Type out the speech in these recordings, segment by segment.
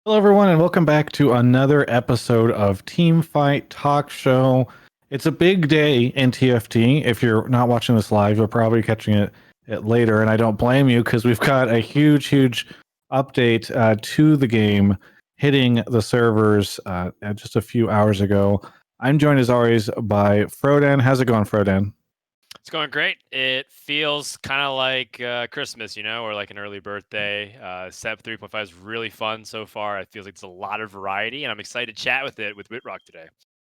Hello, everyone, and welcome back to another episode of Teamfight Talkshow. It's a big day in TFT. If you're not watching this live, you're probably catching it later, and I don't blame you because we've got a huge update to the game hitting the servers just a few hours ago. I'm joined as always by Frodan. How's it going, Frodan? It's going great. It feels kind of like Christmas, or like an early birthday. Set 3.5 is really fun so far. It feels like there's a lot of variety, and I'm excited to chat with Wittrock today.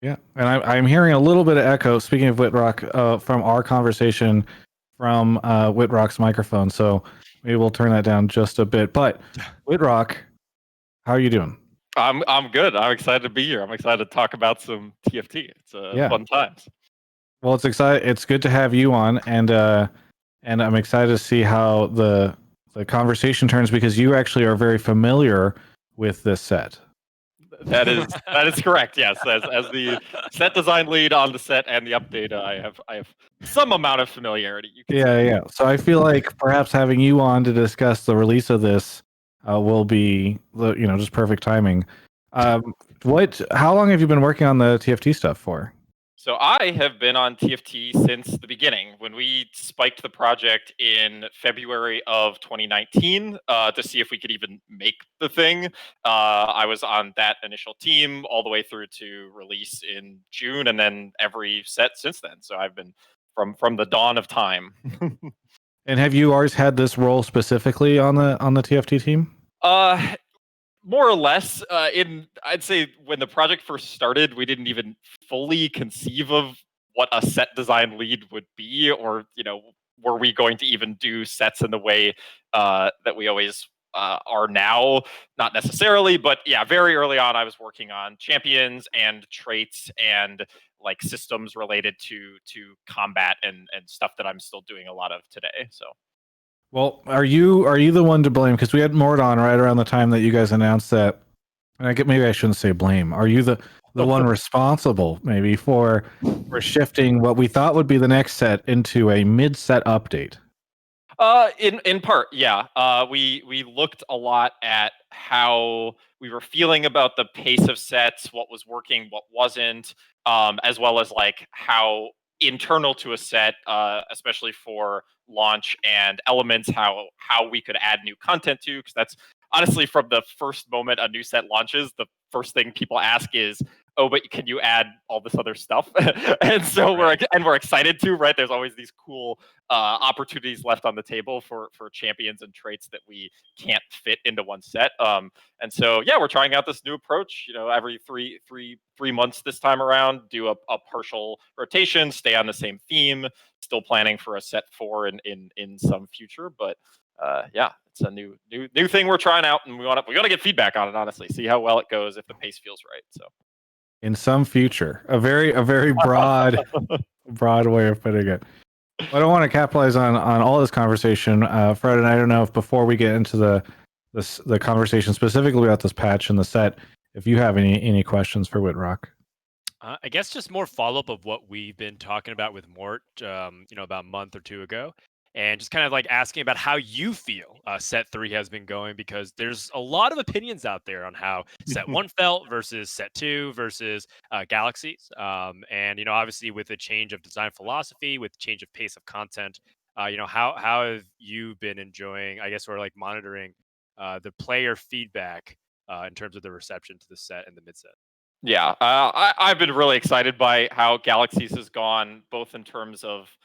Yeah, and I'm hearing a little bit of echo, speaking of Wittrock, from our conversation from Wittrock's microphone. So maybe we'll turn that down just a bit. But Wittrock, how are you doing? I'm good. I'm excited to be here. I'm excited to talk about some TFT. It's fun times. Well, it's good to have you on, and I'm excited to see how the conversation turns because you actually are very familiar with this set. That is correct. Yes, as the set design lead on the set and the update, I have some amount of familiarity. Yeah. So I feel like perhaps having you on to discuss the release of this will be just perfect timing. How long have you been working on the TFT stuff for? So I have been on TFT since the beginning. When we spiked the project in February of 2019 to see if we could even make the thing, I was on that initial team all the way through to release in June, and then every set since then. So I've been from the dawn of time. And have you always had this role specifically on the TFT team? More or less. I'd say when the project first started, we didn't even fully conceive of what a set design lead would be, or were we going to even do sets in the way that we always are now? Not necessarily, but yeah, very early on, I was working on champions and traits and like systems related to combat and stuff that I'm still doing a lot of today. So. Well, are you the one to blame? Because we had Mort on right around the time that you guys announced that. And maybe I shouldn't say blame. Are you the one responsible maybe for shifting what we thought would be the next set into a mid-set update? In part, yeah. We looked a lot at how we were feeling about the pace of sets, what was working, what wasn't, as well as like how internal to a set, especially for launch and elements, how we could add new content to, because that's honestly from the first moment a new set launches, the first thing people ask is, oh, but can you add all this other stuff? And so we're excited to, right? There's always these cool opportunities left on the table for champions and traits that we can't fit into one set. And so yeah, we're trying out this new approach. Every three months this time around, do a partial rotation, stay on the same theme. Still planning for a set 4 in some future, but yeah, it's a new thing we're trying out, and we want to get feedback on it. Honestly, see how well it goes, if the pace feels right. So. In some future, a very broad way of putting it. I don't want to capitalize on all this conversation, Fred, and I don't know if before we get into the conversation specifically about this patch and the set, if you have any questions for Wittrock. I guess just more follow-up of what we've been talking about with Mort, about a month or two ago, and just kind of like asking about how you feel set 3 has been going, because there's a lot of opinions out there on how set 1 felt versus set 2 versus Galaxies. And obviously with a change of design philosophy, with change of pace of content, how have you been enjoying, I guess, or like monitoring the player feedback in terms of the reception to the set and the mid set? Yeah, I've been really excited by how Galaxies has gone, both in terms of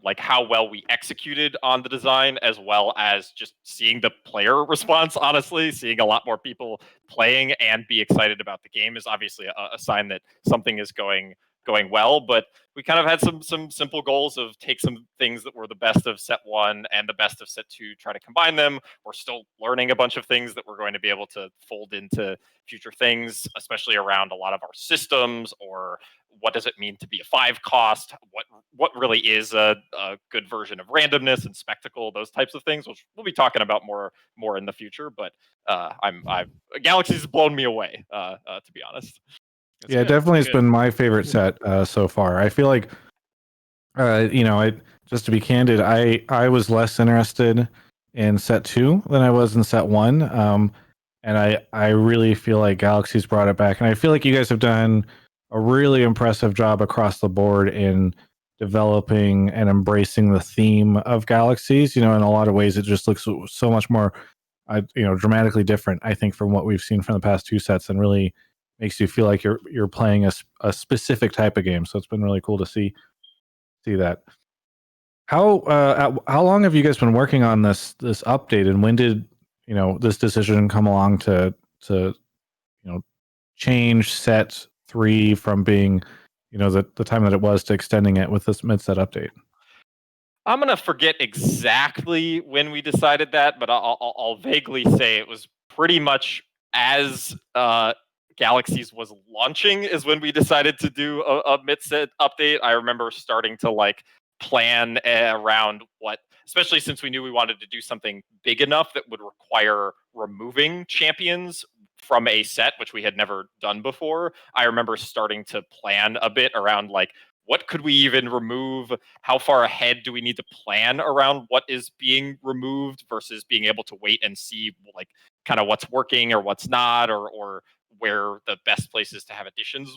like how well we executed on the design, as well as just seeing the player response. Honestly, seeing a lot more people playing and be excited about the game is obviously a sign that something is going well. But we kind of had some simple goals of take some things that were the best of set 1 and the best of set 2, try to combine them. We're still learning a bunch of things that we're going to be able to fold into future things, especially around a lot of our systems, or what does it mean to be a 5 cost, what really is a good version of randomness and spectacle, those types of things, which we'll be talking about more in the future. But Galaxies has blown me away, to be honest. That's good. Definitely it's been my favorite set so far. I feel like just to be candid, I was less interested in set 2 than I was in set 1. And and I really feel like Galaxies brought it back, and I feel like you guys have done a really impressive job across the board in developing and embracing the theme of Galaxies. In a lot of ways, it just looks so much more, dramatically different, I think, from what we've seen from the past two sets, and really makes you feel like you're playing a specific type of game. So it's been really cool to see that. How long have you guys been working on this update, and when did this decision come along to change set 3 from being the time that it was to extending it with this mid-set update? I'm gonna forget exactly when we decided that, but I'll vaguely say it was pretty much as Galaxies was launching is when we decided to do a mid-set update. I remember starting to like plan around what, especially since we knew we wanted to do something big enough that would require removing champions from a set, which we had never done before. I remember starting to plan a bit around like, what could we even remove? How far ahead do we need to plan around what is being removed versus being able to wait and see like kind of what's working or what's not, or where the best places to have additions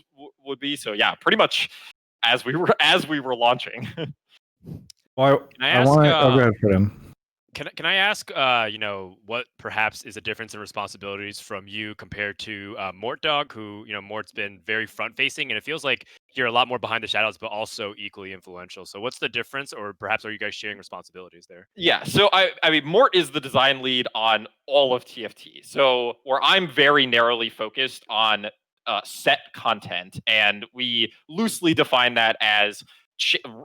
would be. So yeah, pretty much as we were launching. Well, Can I I ask? want to go ahead for them. Can I ask, what perhaps is a difference in responsibilities from you compared to Mort Dog, who, Mort's been very front facing, and it feels like you're a lot more behind the shadows, but also equally influential. So what's the difference, or perhaps are you guys sharing responsibilities there? Yeah, so I mean, Mort is the design lead on all of TFT. So where I'm very narrowly focused on set content, and we loosely define that as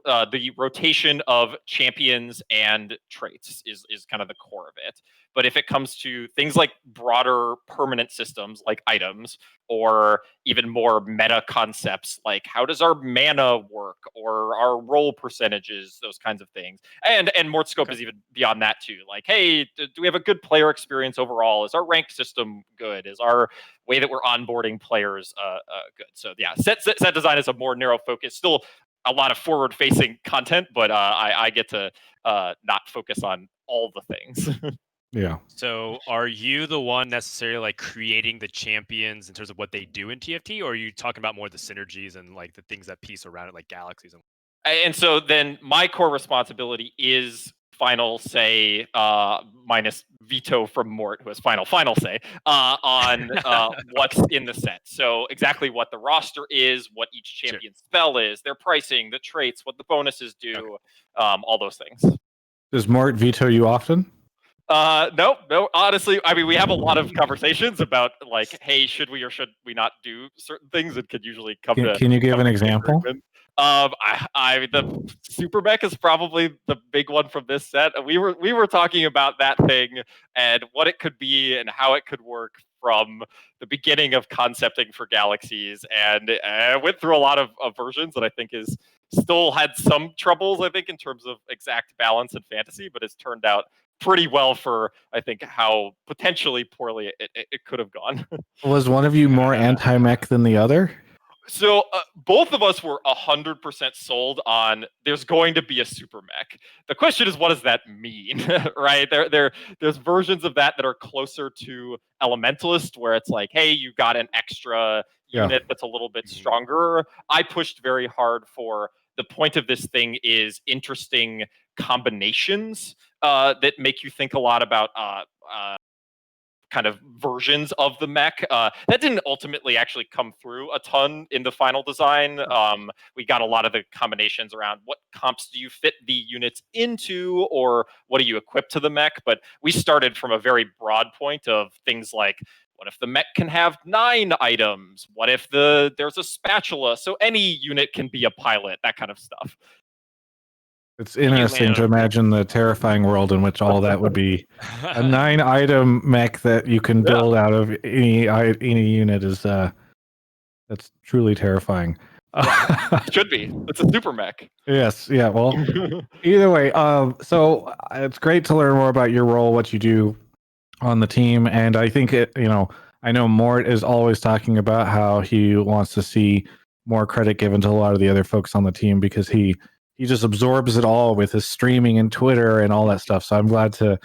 the rotation of champions and traits is kind of the core of it. But if it comes to things like broader permanent systems like items, or even more meta concepts like how does our mana work or our roll percentages, those kinds of things, and Mort's scope is even beyond that too. Like, hey, do we have a good player experience overall? Is our ranked system good? Is our way that we're onboarding players good? So yeah, set design is a more narrow focus. Still a lot of forward-facing content, but I get to not focus on all the things. Yeah. So are you the one necessarily like creating the champions in terms of what they do in TFT, or are you talking about more the synergies and like the things that piece around it, like Galaxies? And so then my core responsibility is final say, minus veto from Mort, who has final say, on what's in the set. So exactly what the roster is, what each champion spell is, their pricing, the traits, what the bonuses do, all those things. Does Mort veto you often? No. Honestly, I mean, we have a lot of conversations about like, hey, should we or should we not do certain things? It could usually come to. Can you give an example? The super mech is probably the big one from this set. We were talking about that thing and what it could be and how it could work from the beginning of concepting for Galaxies, and went through a lot of versions that I think is still had some troubles, I think, in terms of exact balance and fantasy, but it's turned out pretty well for, I think, how potentially poorly it could have gone. Was one of you more anti-mech than the other? So both of us were 100% sold on there's going to be a super mech. The question is, what does that mean, right? There's versions of that are closer to Elementalist, where it's like, hey, you got an extra unit that's a little bit stronger. I pushed very hard for the point of this thing is interesting combinations that make you think a lot about kind of versions of the mech. That didn't ultimately actually come through a ton in the final design. We got a lot of the combinations around what comps do you fit the units into, or what do you equip to the mech. But we started from a very broad point of things like, what if the mech can have 9 items? What if there's a spatula, so any unit can be a pilot, that kind of stuff. It's interesting to imagine the terrifying world in which all that would be. A 9-item mech that you can build out of any unit is that's truly terrifying. It should be. It's a super mech. Yes. Yeah. Well, either way, so it's great to learn more about your role, what you do on the team, and I think I know Mort is always talking about how he wants to see more credit given to a lot of the other folks on the team, because he just absorbs it all with his streaming and Twitter and all that stuff. So I'm glad to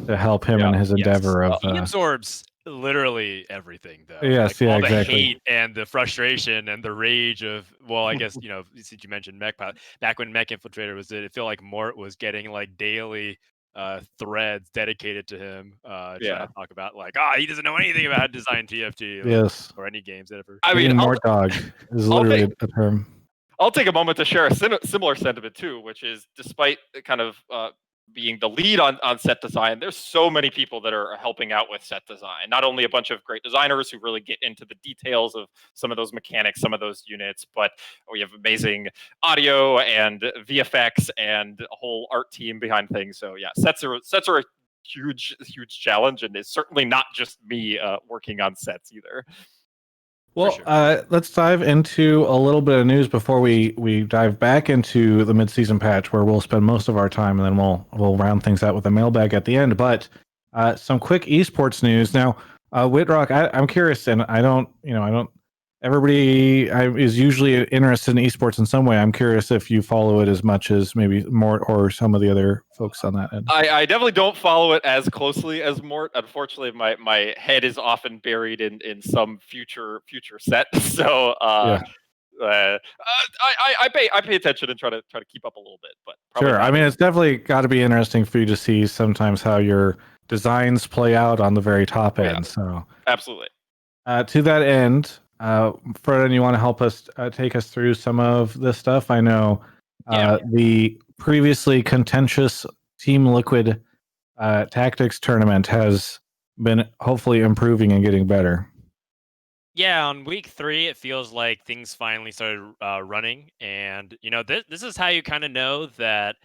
help him in his endeavor of. He absorbs Literally everything, though. Yes, Like, yeah, all the exactly. hate and the frustration and the rage of, well, I guess, since you mentioned Mech Pilot, back when Mech Infiltrator was it felt like Mort was getting, like, daily, threads dedicated to him, trying Yeah. to talk about, like, "Ah, he doesn't know anything about how to design TFT," Yes. or any games ever. I mean, Being more dog is I'll literally take a term. I'll take a moment to share a similar sentiment too, which is despite kind of being the lead on set design, there's so many people that are helping out with set design. Not only a bunch of great designers who really get into the details of some of those mechanics, some of those units, but we have amazing audio and VFX and a whole art team behind things. So yeah, sets are a huge challenge, and it's certainly not just me working on sets either. Well, sure. let's dive into a little bit of news before we dive back into the midseason patch, where we'll spend most of our time, and then we'll round things out with a mailbag at the end. But some quick esports news now. Wittrock, I'm curious, and I don't. Everybody is usually interested in esports in some way. I'm curious if you follow it as much as maybe Mort or some of the other folks on that end. I definitely don't follow it as closely as Mort. Unfortunately, my head is often buried in some future set. So Yeah. I pay attention and try to keep up a little bit, but Sure. I not mean, it's definitely got to be interesting for you to see sometimes how your designs play out on the very top Oh, end. yeah. So, absolutely. to that end, Frodan, you want to help us take us through some of this stuff? I know Yeah. the previously contentious Team Liquid Tactics tournament has been hopefully improving and getting better. Yeah, on week 3, it feels like things finally started running, and this is how you kind of know that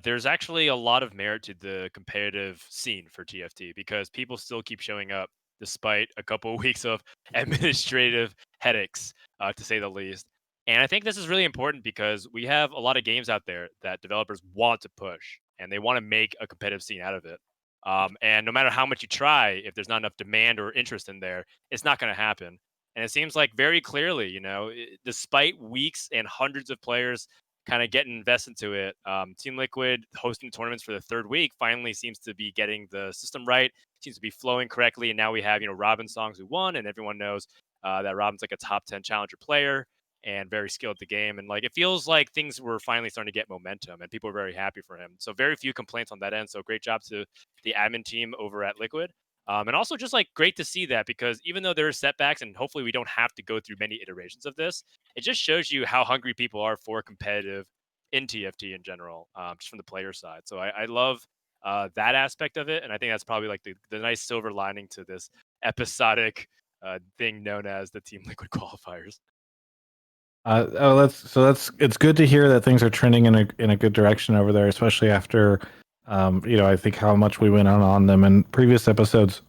there's actually a lot of merit to the competitive scene for TFT because people still keep showing up despite a couple of weeks of administrative headaches, to say the least. And I think this is really important because we have a lot of games out there that developers want to push, and they want to make a competitive scene out of it. And no matter how much you try, if there's not enough demand or interest in there, it's not going to happen. And it seems like very clearly, despite weeks and hundreds of players kind of getting invested into it, Team Liquid hosting tournaments for the 3rd week finally seems to be getting the system right, seems to be flowing correctly. And now we have, Robin Songs who won, and everyone knows that Robin's like a top 10 challenger player and very skilled at the game. And like it feels like things were finally starting to get momentum and people are very happy for him. So very few complaints on that end. So great job to the admin team over at Liquid. And also just like great to see that because even though there are setbacks and hopefully we don't have to go through many iterations of this, it just shows you how hungry people are for competitive in TFT in general, just from the player side. So I love that aspect of it. And I think that's probably like the nice silver lining to this episodic thing known as the Team Liquid qualifiers. It's good to hear that things are trending in a good direction over there, especially after I think how much we went on them in previous episodes.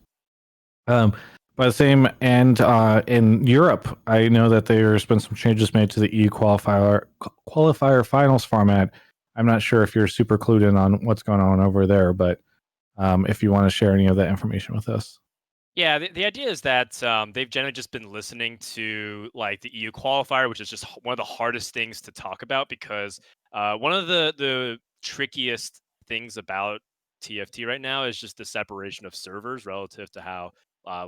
By the same end, in Europe, I know that there's been some changes made to the EU qualifier finals format. I'm not sure if you're super clued in on what's going on over there, but if you want to share any of that information with us. Yeah, the idea is that they've generally just been listening to like the EU qualifier, which is just one of the hardest things to talk about because one of the trickiest things about TFT right now is just the separation of servers relative to how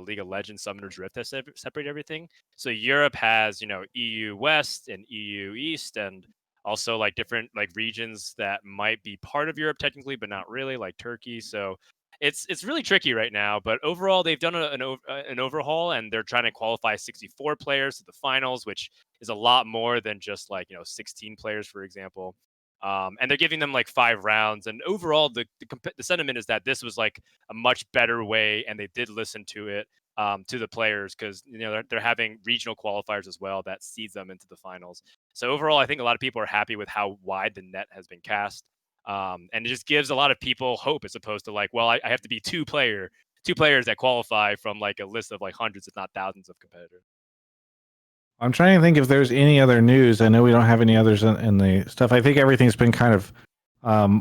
League of Legends Summoner's Rift has separated everything. So Europe has EU West and EU East, and also like different like regions that might be part of Europe technically, but not really, like Turkey. So it's really tricky right now, but overall they've done an overhaul and they're trying to qualify 64 players to the finals, which is a lot more than just like 16 players, for example. And they're giving them like 5 rounds. And overall, the sentiment is that this was like a much better way, and they did listen to it to the players because they're having regional qualifiers as well that seeds them into the finals. So overall, I think a lot of people are happy with how wide the net has been cast. And it just gives a lot of people hope as opposed to like, well, I have to be two players that qualify from like a list of like hundreds, if not thousands of competitors. I'm trying to think if there's any other news. I know we don't have any others in the stuff. I think everything's been kind of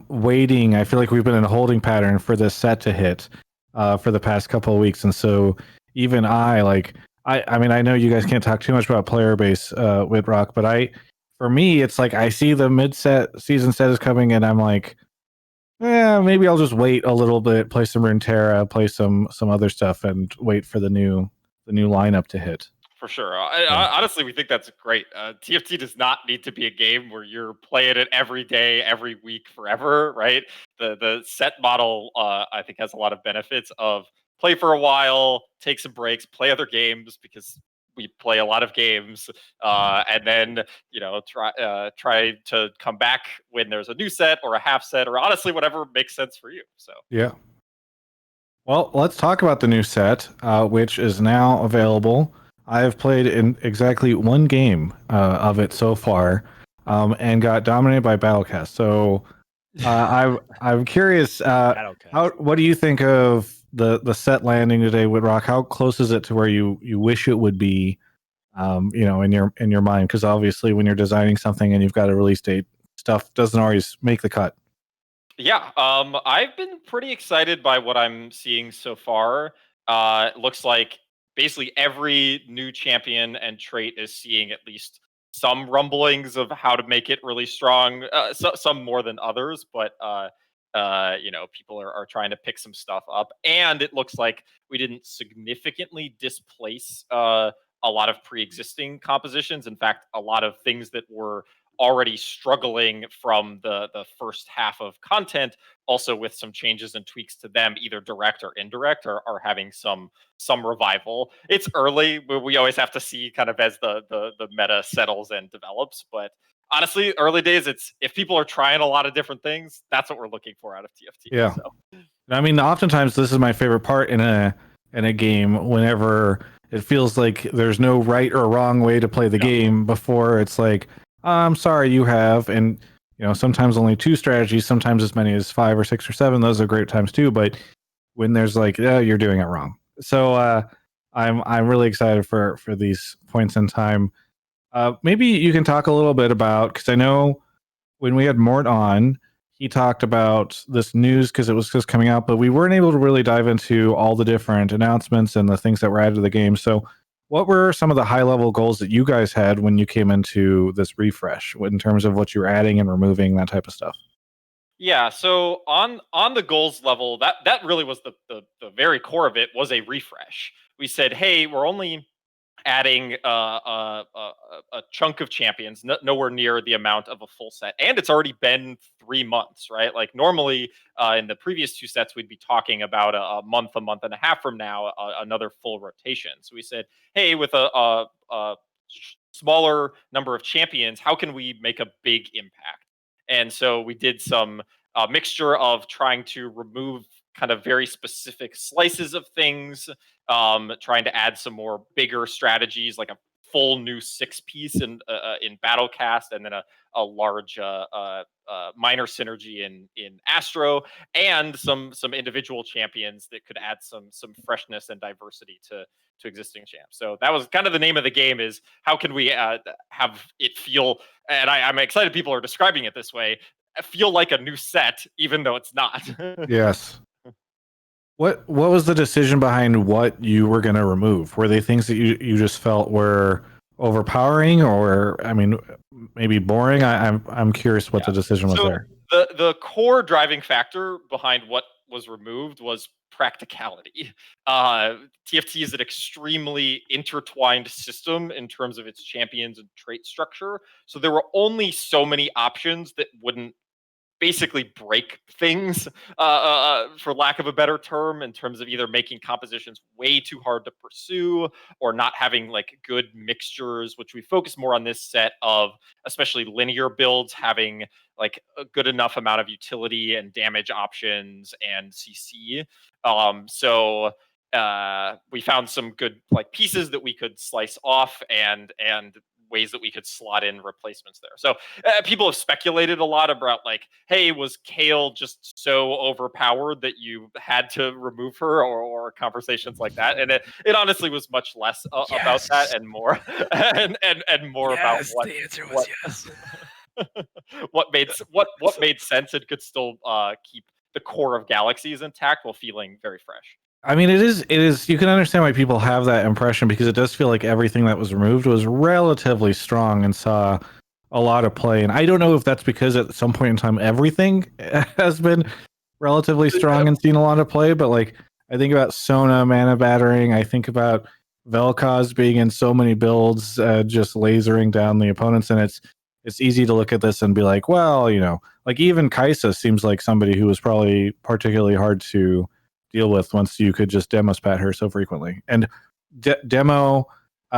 waiting. I feel like we've been in a holding pattern for this set to hit for the past couple of weeks. And so even I mean, I know you guys can't talk too much about player base Wittrock, but for me, it's like I see the mid-set season set is coming, and I'm like, maybe I'll just wait a little bit, play some Runeterra, play some other stuff, and wait for the new lineup to hit. For sure. Honestly, we think that's great. TFT does not need to be a game where you're playing it every day, every week, forever, right? The set model, I think, has a lot of benefits of play for a while, take some breaks, play other games, because we play a lot of games, and then try to come back when there's a new set or a half set, or honestly whatever makes sense for you. So yeah. Well, let's talk about the new set, which is now available. I have played in exactly one game of it so far, and got dominated by Battlecast. So I'm curious, what do you think of the set landing today, Wittrock? How close is it to where you wish it would be, in your mind? Because obviously, when you're designing something and you've got a release date, stuff doesn't always make the cut. Yeah, I've been pretty excited by what I'm seeing so far. It looks like basically every new champion and trait is seeing at least some rumblings of how to make it really strong. Some more than others, but people are trying to pick some stuff up, and it looks like we didn't significantly displace a lot of pre-existing compositions. In fact, a lot of things that were already struggling from the first half of content, also with some changes and tweaks to them, either direct or indirect, are having some revival. It's early. We always have to see kind of as the meta settles and develops. But honestly, early days, it's if people are trying a lot of different things, that's what we're looking for out of TFT. Yeah. So. I mean, oftentimes this is my favorite part in a game, whenever it feels like there's no right or wrong way to play the game. Before it's like, I'm sorry, you have, and sometimes only 2 strategies, sometimes as many as 5 or 6 or 7. Those are great times too. But when there's like, you're doing it wrong. So I'm really excited for these points in time. Maybe you can talk a little bit about, because I know when we had Mort on, he talked about this news because it was just coming out, but we weren't able to really dive into all the different announcements and the things that were added to the game. So what were some of the high-level goals that you guys had when you came into this refresh, in terms of what you were adding and removing, that type of stuff? Yeah, so on the goals level, that really was the very core of it, was a refresh. We said, hey, we're only adding a chunk of champions, nowhere near the amount of a full set, and it's already been 3 months, right? Like normally in the previous 2 sets, we'd be talking about a month and a half from now, another full rotation. So we said, hey, with a smaller number of champions, how can we make a big impact? And so we did some mixture of trying to remove kind of very specific slices of things, trying to add some more bigger strategies, like a full new 6-piece in Battlecast, and then a large minor synergy in Astro, and some individual champions that could add some freshness and diversity to existing champs. So that was kind of the name of the game, is how can we have it feel, and I'm excited people are describing it this way, feel like a new set, even though it's not. Yes. What was the decision behind what you were going to remove? Were they things that you just felt were overpowering, or I mean, maybe boring? I'm curious what the decision was there. The core driving factor behind what was removed was practicality. TFT is an extremely intertwined system in terms of its champions and trait structure. So there were only so many options that wouldn't basically break things, for lack of a better term, in terms of either making compositions way too hard to pursue, or not having like good mixtures, which we focus more on this set of, especially linear builds, having like a good enough amount of utility and damage options and CC. So we found some good like pieces that we could slice off, and ways that we could slot in replacements there. So people have speculated a lot about like, hey, was Kale just so overpowered that you had to remove her, or conversations like that? And it honestly was much less about that, and more and more about what the answer was yes. what made sense and could still keep the core of Galaxies intact while feeling very fresh. I mean, it is. You can understand why people have that impression, because it does feel like everything that was removed was relatively strong and saw a lot of play. And I don't know if that's because at some point in time everything has been relatively strong and seen a lot of play, but like I think about Sona mana battering. I think about Vel'Koz being in so many builds, just lasering down the opponents, and it's easy to look at this and be like, well, like even Kaisa seems like somebody who was probably particularly hard to deal with once you could just demo spat her so frequently. And demo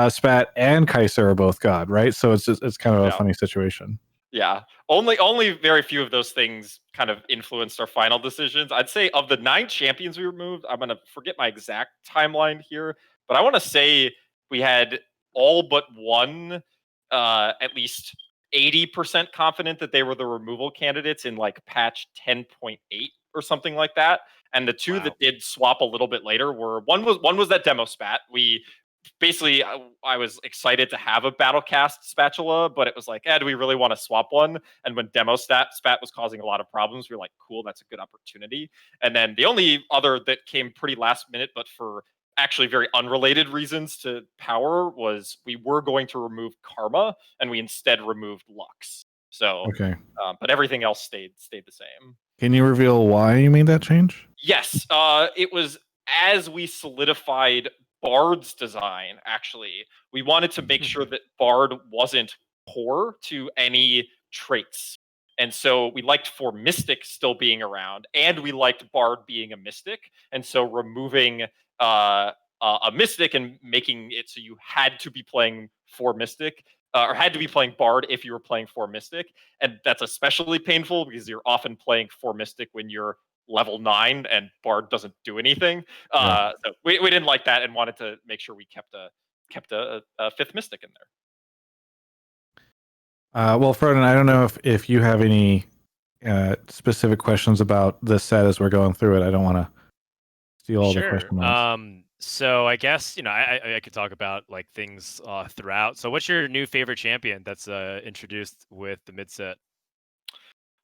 spat and Kaisa are both god, right? So it's kind of a funny situation. Yeah, only very few of those things kind of influenced our final decisions. I'd say of the 9 champions we removed, I'm gonna forget my exact timeline here, but I want to say we had all but one, at least 80% confident that they were the removal candidates in like patch 10.8 or something like that. And the two that did swap a little bit later were one was that demo spat. We basically I was excited to have a Battlecast spatula, but it was like, do we really want to swap one? And when demo spat was causing a lot of problems, we were like, cool, that's a good opportunity. And then the only other that came pretty last minute, but for actually very unrelated reasons to power, was we were going to remove Karma, and we instead removed Lux. So, okay, but everything else stayed the same. Can you reveal why you made that change? Yes, it was as we solidified Bard's design, actually. We wanted to make sure that Bard wasn't poor to any traits. And so we liked for Mystic still being around, and we liked Bard being a Mystic. And so removing a Mystic and making it so you had to be playing for Mystic, or had to be playing Bard if you were playing for Mystic. And that's especially painful because you're often playing for Mystic when you're level 9 and Bard doesn't do anything. So we didn't like that and wanted to make sure we kept a 5th Mystic in there. Well, Frodan, I don't know if you have any specific questions about this set as we're going through it. I don't want to steal all the questions. So I guess I could talk about like things throughout. So what's your new favorite champion that's introduced with the mid set?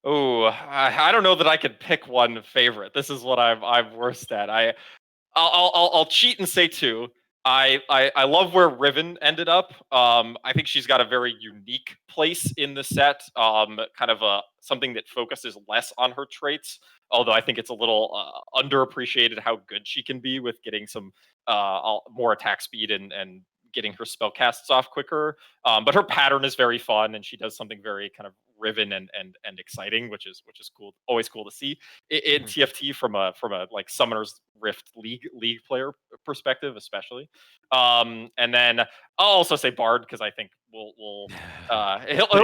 Oh, I don't know that I could pick one favorite. This is what I'm worst at. I'll cheat and say 2. I love where Riven ended up. I think she's got a very unique place in the set. Kind of something that focuses less on her traits. Although I think it's a little underappreciated how good she can be with getting some more attack speed and getting her spell casts off quicker. But her pattern is very fun, and she does something very kind of Riven and exciting, which is cool. Always cool to see in TFT from a like Summoner's Rift league player perspective, especially. And then I'll also say Bard because I think it'll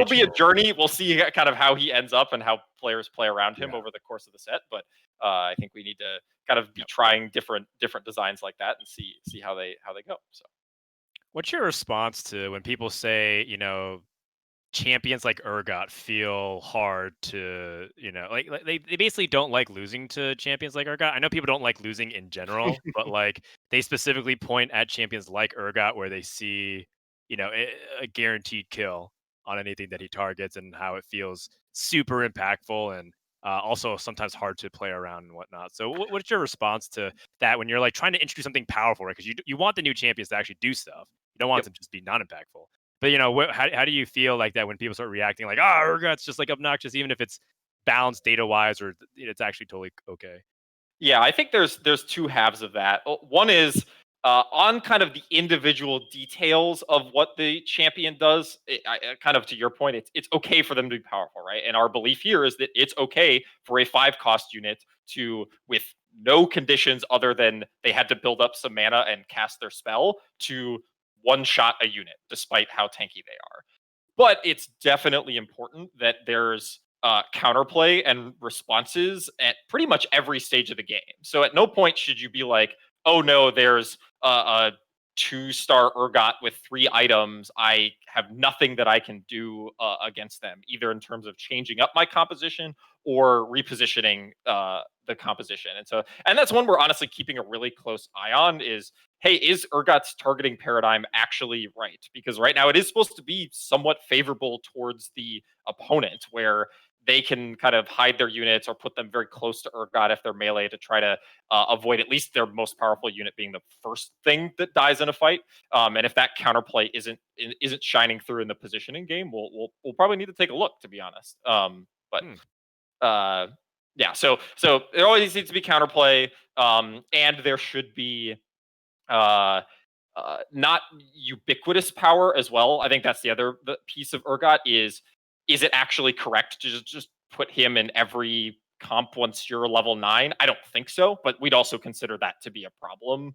be a journey. We'll see kind of how he ends up and how players play around him over the course of the set. But I think we need to kind of be trying different designs like that and see how they go. So. What's your response to when people say, champions like Urgot feel hard to, like they basically don't like losing to champions like Urgot? I know people don't like losing in general, but like they specifically point at champions like Urgot where they see, a guaranteed kill on anything that he targets and how it feels super impactful and also sometimes hard to play around and whatnot. So what's your response to that when you're like trying to introduce something powerful, right? Because you want the new champions to actually do stuff. You don't want them to just be non-impactful. But how do you feel like that when people start reacting like, Urgot's just like obnoxious, even if it's balanced data wise or it's actually totally okay? Yeah, I think there's 2 halves of that. One is on kind of the individual details of what the champion does. Kind of to your point, it's okay for them to be powerful, right? And our belief here is that it's okay for a 5-cost unit to, with no conditions other than they had to build up some mana and cast their spell, to one-shot a unit, despite how tanky they are. But it's definitely important that there's counterplay and responses at pretty much every stage of the game. So at no point should you be like, oh no, there's a 2-star Urgot with 3 items. I have nothing that I can do against them, either in terms of changing up my composition or repositioning the composition. And that's one we're honestly keeping a really close eye on is, hey, is Urgot's targeting paradigm actually right? Because right now it is supposed to be somewhat favorable towards the opponent, where they can kind of hide their units or put them very close to Urgot if they're melee to try to avoid at least their most powerful unit being the first thing that dies in a fight. And if that counterplay isn't shining through in the positioning game, we'll probably need to take a look, to be honest. Yeah, so there always needs to be counterplay, and there should be not ubiquitous power as well. I think that's the piece of Urgot is it actually correct to just put him in every comp once you're level 9? I don't think so, but we'd also consider that to be a problem,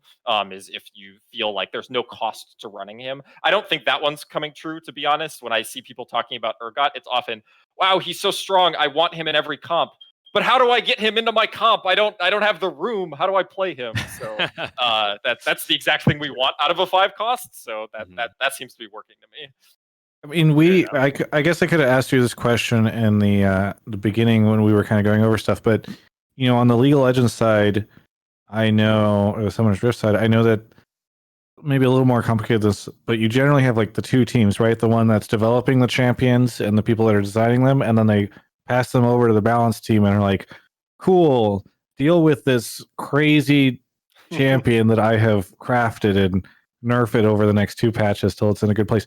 is if you feel like there's no cost to running him. I don't think that one's coming true, to be honest. When I see people talking about Urgot, it's often, wow, he's so strong, I want him in every comp. But how do I get him into my comp? I don't have the room. How do I play him? So that's the exact thing we want out of a 5 cost. So that seems to be working to me. I mean, I guess I could have asked you this question in the beginning when we were kind of going over stuff, but on the League of Legends side, I know, or the Summoner's Rift side, I know that maybe a little more complicated than this, but you generally have like the two teams, right? The one that's developing the champions and the people that are designing them, and then they pass them over to the balance team and are like, cool, deal with this crazy champion that I have crafted and nerf it over the next 2 patches till it's in a good place.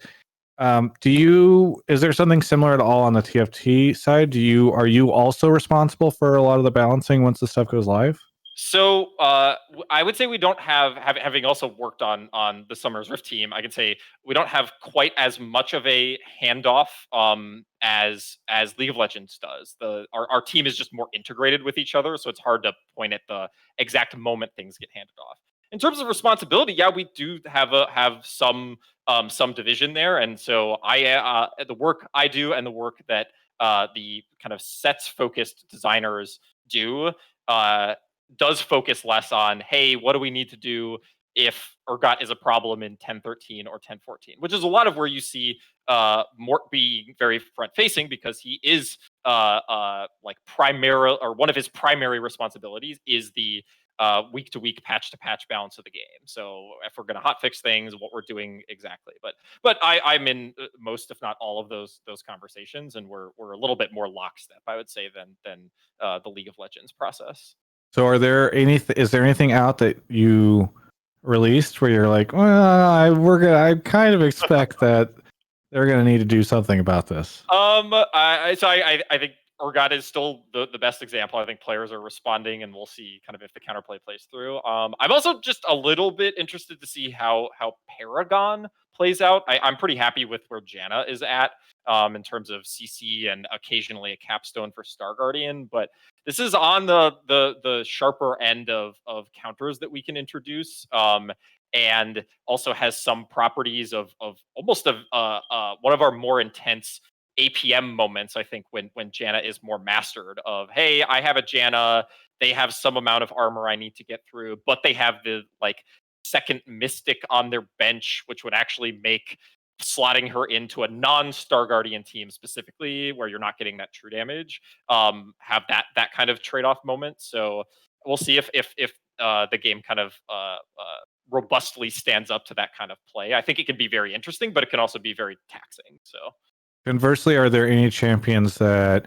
Is there something similar at all on the TFT side? Are you also responsible for a lot of the balancing once the stuff goes live? So I would say we don't having also worked on the Summoner's Rift team, I can say we don't have quite as much of a handoff as League of Legends does. Our team is just more integrated with each other, so it's hard to point at the exact moment things get handed off. In terms of responsibility, yeah, we do have some division there, and so the work I do and the work that the kind of sets focused designers do does focus less on, hey, what do we need to do if Urgot is a problem in 10.13 or 10.14, which is a lot of where you see Mort being very front facing, because he is like primary, or one of his primary responsibilities is the week to week, patch to patch balance of the game. So if we're going to hotfix things, what we're doing exactly. But I'm in most, if not all, of those conversations, and we're a little bit more lockstep, I would say, than the League of Legends process. So is there anything out that you released where you're like, well, I kind of expect that they're gonna need to do something about this? I think Urgot is still the best example. I think players are responding, and we'll see kind of if the counterplay plays through. I'm also just a little bit interested to see how Paragon plays out. I'm pretty happy with where Janna is at in terms of CC and occasionally a capstone for Star Guardian, but this is on the sharper end of counters that we can introduce. And also has some properties of almost one of our more intense APM moments, I think, when Janna is more mastered of, hey, I have a Janna, they have some amount of armor I need to get through, but they have the like second Mystic on their bench, which would actually make slotting her into a non-Star Guardian team specifically, where you're not getting that true damage, have that kind of trade-off moment. So we'll see if the game kind of robustly stands up to that kind of play. I think it can be very interesting, but it can also be very taxing. So conversely, are there any champions that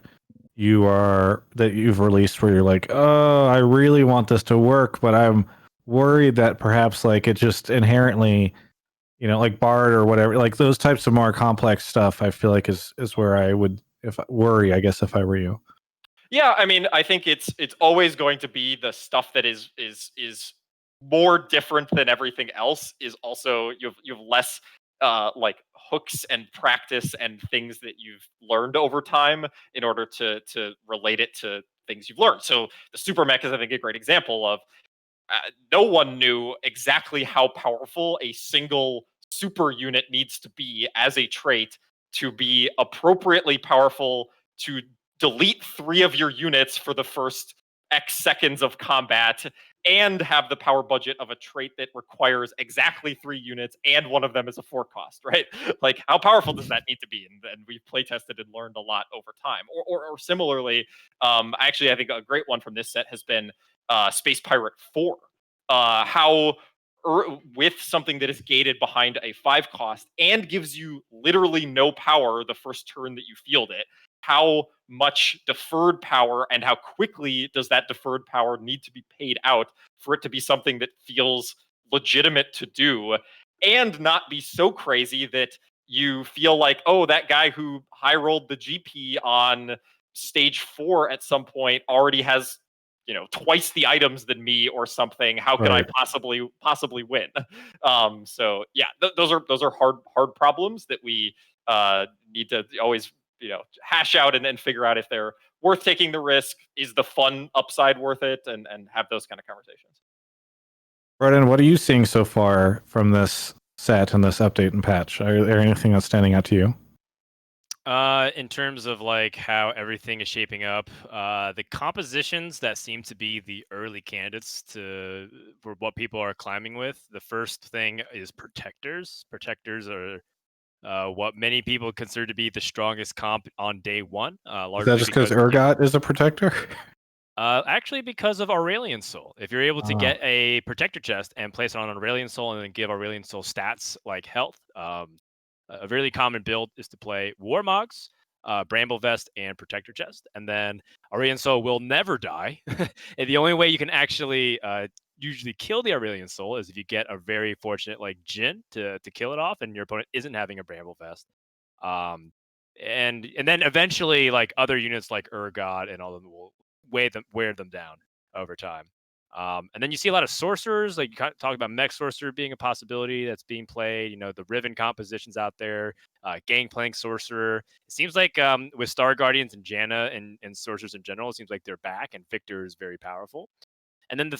you've released where you're like, oh, I really want this to work, but I'm worried that perhaps like it just inherently, like Bard or whatever, like those types of more complex stuff, I feel like is where I would worry, I guess, if I were you. Yeah, I mean, I think it's always going to be the stuff that is more different than everything else. Is also you have less like hooks and practice and things that you've learned over time in order to relate it to things you've learned. So the super mech is, I think, a great example of no one knew exactly how powerful a single super unit needs to be as a trait to be appropriately powerful to delete 3 of your units for the first X seconds of combat and have the power budget of a trait that requires exactly 3 units and one of them is a 4 cost, right? Like, how powerful does that need to be? And we've play tested and learned a lot over time. Or similarly, actually, I think a great one from this set has been Space Pirate 4. How with something that is gated behind a 5 cost and gives you literally no power the first turn that you field it, how much deferred power and how quickly does that deferred power need to be paid out for it to be something that feels legitimate to do and not be so crazy that you feel like, oh, that guy who high rolled the GP on stage 4 at some point already has twice the items than me or something. How could I possibly win? So yeah, those are hard problems that we need to always hash out and then figure out if they're worth taking the risk. Is the fun upside worth it? And have those kind of conversations. Frodan, what are you seeing so far from this set and this update and patch? Are there anything that's standing out to you? In terms of like how everything is shaping up, the compositions that seem to be the early candidates for what people are climbing with. The first thing is protectors. Protectors are what many people consider to be the strongest comp on day one. Is that just because Urgot is a protector? Actually, because of Aurelion Soul. If you're able to get a protector chest and place it on Aurelion Soul and then give Aurelion Soul stats like health, a really common build is to play Warmogs, Bramble Vest, and Protector Chest. And then Aurelion Soul will never die. And the only way you can actually usually kill the Aurelion Soul is if you get a very fortunate like Jhin to kill it off and your opponent isn't having a Bramble Vest. And then eventually like other units like Urgot and all of them will wear them down over time. And then you see a lot of sorcerers, like you talk about mech sorcerer being a possibility that's being played. The Riven compositions out there, Gangplank sorcerer. It seems like with Star Guardians and Janna and sorcerers in general, it seems like they're back, and Victor is very powerful. And then the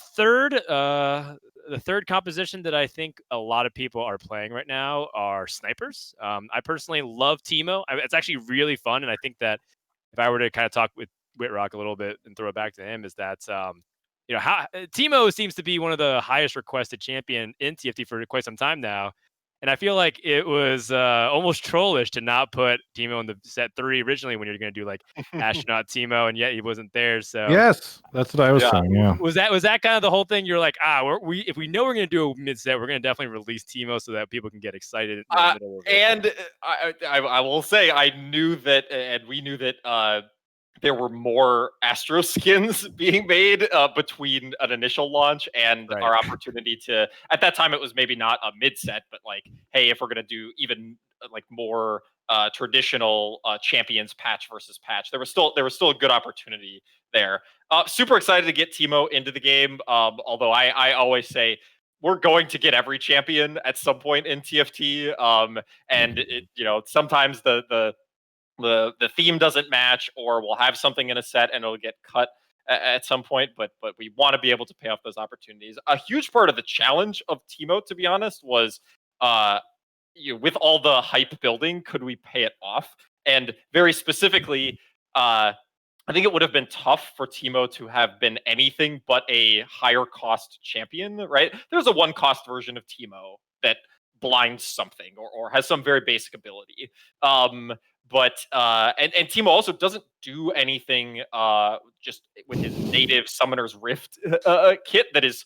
third composition that I think a lot of people are playing right now are snipers. I personally love Teemo. It's actually really fun, and I think that if I were to kind of talk with Wittrock a little bit and throw it back to him, is that how Teemo seems to be one of the highest requested champion in TFT for quite some time now. And I feel like it was almost trollish to not put Teemo in the set 3 originally when you're going to do like astronaut Teemo, and yet he wasn't there. So yes, that's what I was saying. Yeah, was that kind of the whole thing? You're like, if we know we're going to do a mid set, we're going to definitely release Teemo so that people can get excited in the middle of it. And I will say, I knew that, and we knew that. There were more Astro skins being made between an initial launch and our opportunity to. At that time, it was maybe not a mid set, but like, hey, if we're gonna do even like more traditional champions patch versus patch, there was still a good opportunity there. Super excited to get Teemo into the game. Although I always say we're going to get every champion at some point in TFT. And it sometimes the theme doesn't match, or we'll have something in a set and it'll get cut at some point, but we want to be able to pay off those opportunities. A huge part of the challenge of Teemo, to be honest, was with all the hype building, could we pay it off? And very specifically, I think it would have been tough for Teemo to have been anything but a higher cost champion, right? There's a 1 cost version of Teemo that blinds something or has some very basic ability. But Teemo also doesn't do anything just with his native Summoner's Rift kit that is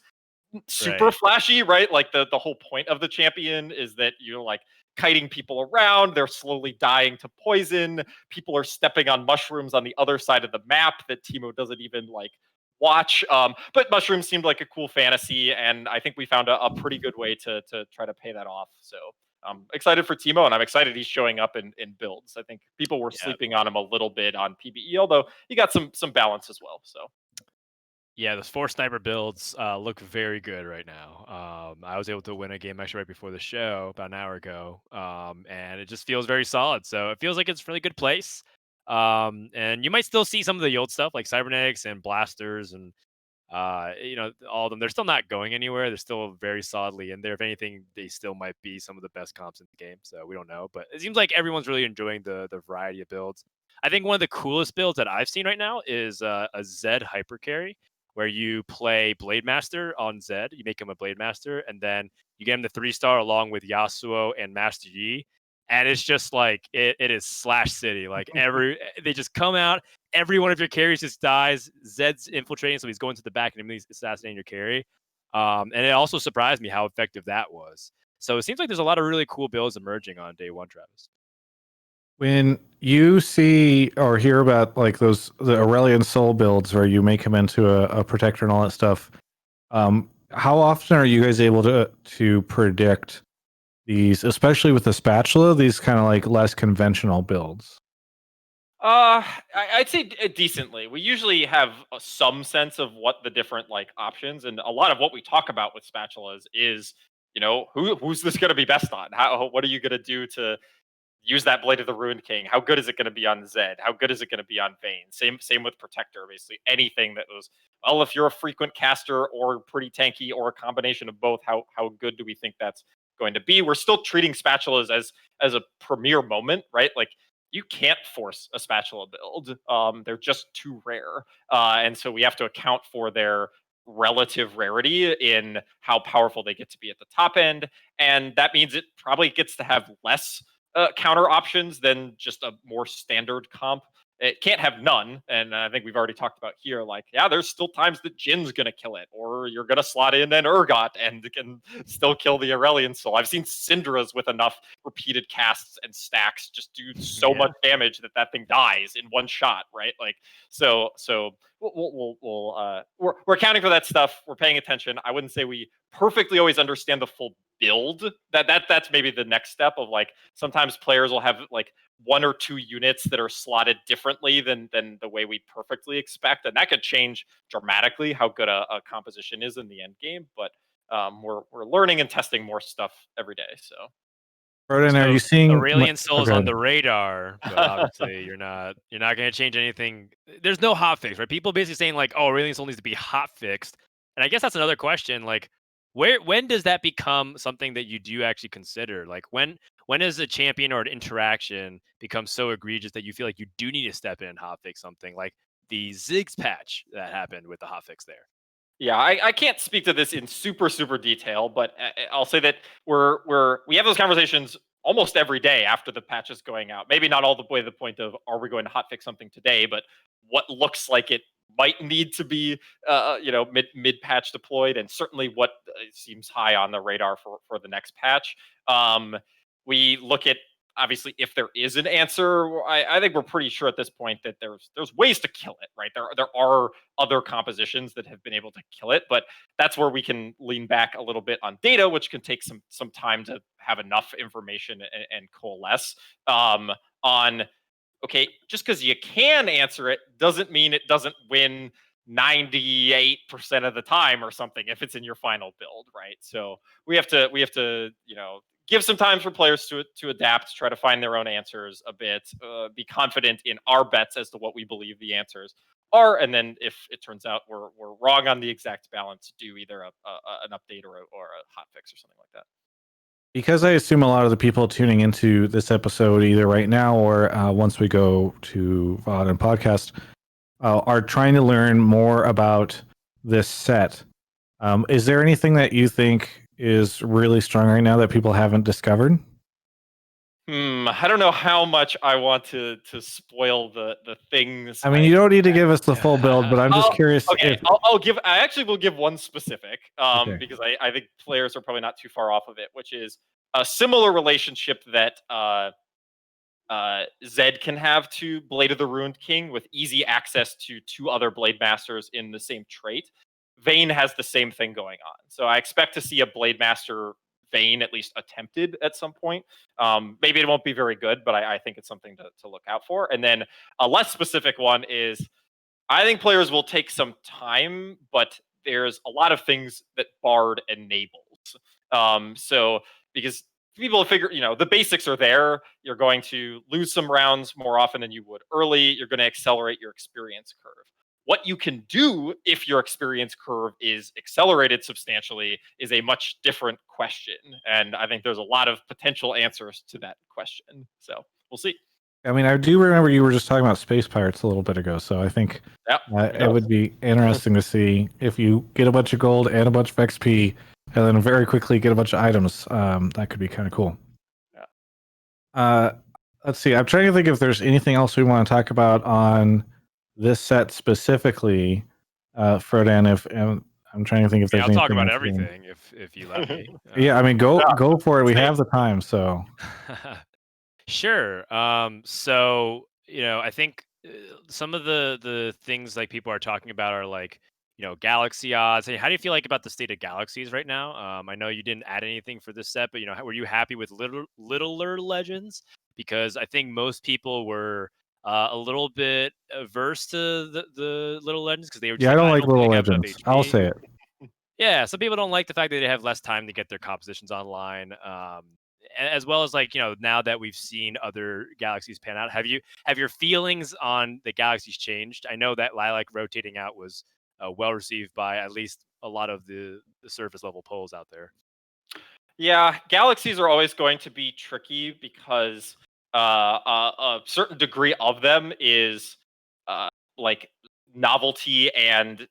super flashy, right? Like the whole point of the champion is that you're like kiting people around, they're slowly dying to poison, people are stepping on mushrooms on the other side of the map that Teemo doesn't even like watch. But mushrooms seemed like a cool fantasy, and I think we found a pretty good way to try to pay that off. So I'm excited for Teemo, and I'm excited he's showing up in builds. I think people were sleeping on him a little bit on PvE, although he got some balance as well. So yeah, those 4 sniper builds look very good right now. I was able to win a game actually right before the show about an hour ago, and it just feels very solid. So it feels like it's a really good place. And you might still see some of the old stuff like cybernetics and blasters and all of them. They're still not going anywhere. They're still very solidly in there. If anything, they still might be some of the best comps in the game. So we don't know, but it seems like everyone's really enjoying the variety of builds. I think one of the coolest builds that I've seen right now is a Zed hyper carry, where you play Blade Master on Zed. You make him a Blade Master, and then you get him the 3-star along with Yasuo and Master Yi. And it's just like it is Slash City. Like they just come out. Every one of your carries just dies. Zed's infiltrating, so he's going to the back and immediately assassinating your carry. And it also surprised me how effective that was. So it seems like there's a lot of really cool builds emerging on day one, Travis. When you see or hear about like the Aurelion Soul builds where you make him into a protector and all that stuff, how often are you guys able to predict these, especially with the spatula, these kind of like less conventional builds? I'd say decently. We usually have some sense of what the different like options, and a lot of what we talk about with spatulas is, who's this going to be best on? What are you going to do to use that Blade of the Ruined King? How good is it going to be on Zed? How good is it going to be on Vayne? Same with Protector. Basically, anything that was if you're a frequent caster or pretty tanky or a combination of both, how good do we think that's going to be? We're still treating spatulas as a premier moment, right? Like you can't force a spatula build. They're just too rare, and so we have to account for their relative rarity in how powerful they get to be at the top end, and that means it probably gets to have less counter options than just a more standard comp. It can't have none, and I think we've already talked about here. Like, yeah, there's still times that Jin's gonna kill it, or you're gonna slot in an Urgot and can still kill the Aurelion Soul. I've seen Syndra's with enough repeated casts and stacks just do so much damage that thing dies in one shot, right? Like, so we're accounting for that stuff. We're paying attention. I wouldn't say we perfectly always understand the full build. That's maybe the next step of like sometimes players will have like one or two units that are slotted differently than the way we perfectly expect, and that could change dramatically how good a composition is in the end game. But we're learning and testing more stuff every day. So Frodan, are you seeing Aurelion Soul is on the radar, but obviously you're not going to change anything. There's no hot fix, right? People basically saying like, oh, Aurelion Soul needs to be hot fixed, and I guess that's another question. Like, when does that become something that you do actually consider? Like, when does a champion or an interaction become so egregious that you feel like you do need to step in and hot fix something, like the Ziggs patch that happened with the hot fix there? Yeah, I can't speak to this in super detail, but I'll say that we have those conversations almost every day after the patch is going out. Maybe not all the way to the point of are we going to hotfix something today, but what looks like it might need to be mid patch deployed, and certainly what seems high on the radar for the next patch. We look at obviously if there is an answer. I think we're pretty sure at this point that there's ways to kill it, right? There are other compositions that have been able to kill it, but that's where we can lean back a little bit on data, which can take some time to have enough information and coalesce on. Okay, just because you can answer it doesn't mean it doesn't win 98% of the time or something if it's in your final build, right? So we have to give some time for players to adapt, try to find their own answers a bit, be confident in our bets as to what we believe the answers are, and then if it turns out we're wrong on the exact balance, do either an update or a hot fix or something like that. Because I assume a lot of the people tuning into this episode, either right now or once we go to VOD and podcast, are trying to learn more about this set. Is there anything that you think is really strong right now that people haven't discovered? I don't know how much I want to spoil the things. I mean, you don't need to give us the full build, but I'm just curious. Okay, I actually will give one specific because I think players are probably not too far off of it, which is a similar relationship that Zed can have to Blade of the Ruined King with easy access to two other Blade Masters in the same trait. Vayne has the same thing going on. So I expect to see a Blade Master Vayne at least attempted at some point. Maybe it won't be very good, but I think it's something to look out for. And then a less specific one is I think players will take some time, but there's a lot of things that Bard enables. So because people figure, the basics are there. You're going to lose some rounds more often than you would early. You're going to accelerate your experience curve. What you can do if your experience curve is accelerated substantially is a much different question. And I think there's a lot of potential answers to that question. So we'll see. I mean, I do remember you were just talking about space pirates a little bit ago, so I think it would be interesting to see if you get a bunch of gold and a bunch of XP, and then very quickly get a bunch of items. That could be kind of cool. Yeah. Let's see. I'm trying to think if there's anything else we want to talk about on this set specifically, Frodan. I'm trying to think if there's I'll anything talk about everything if you let me. Yeah, I mean, go for it. We have the time, so. Sure. So I think some of the things like people are talking about are like Galaxy odds. Hey, how do you feel like about the state of Galaxies right now? I know you didn't add anything for this set, but were you happy with littler legends? Because I think most people were a little bit averse to the Little Legends because they were Yeah, I don't like Little idle picking up Legends. I'll FHP. say it. Yeah, some people don't like the fact that they have less time to get their compositions online. As well as now that we've seen other Galaxies pan out, have your feelings on the Galaxies changed? I know that Lilac rotating out was well received by at least a lot of the surface level polls out there. Yeah, Galaxies are always going to be tricky because a certain degree of them is like novelty and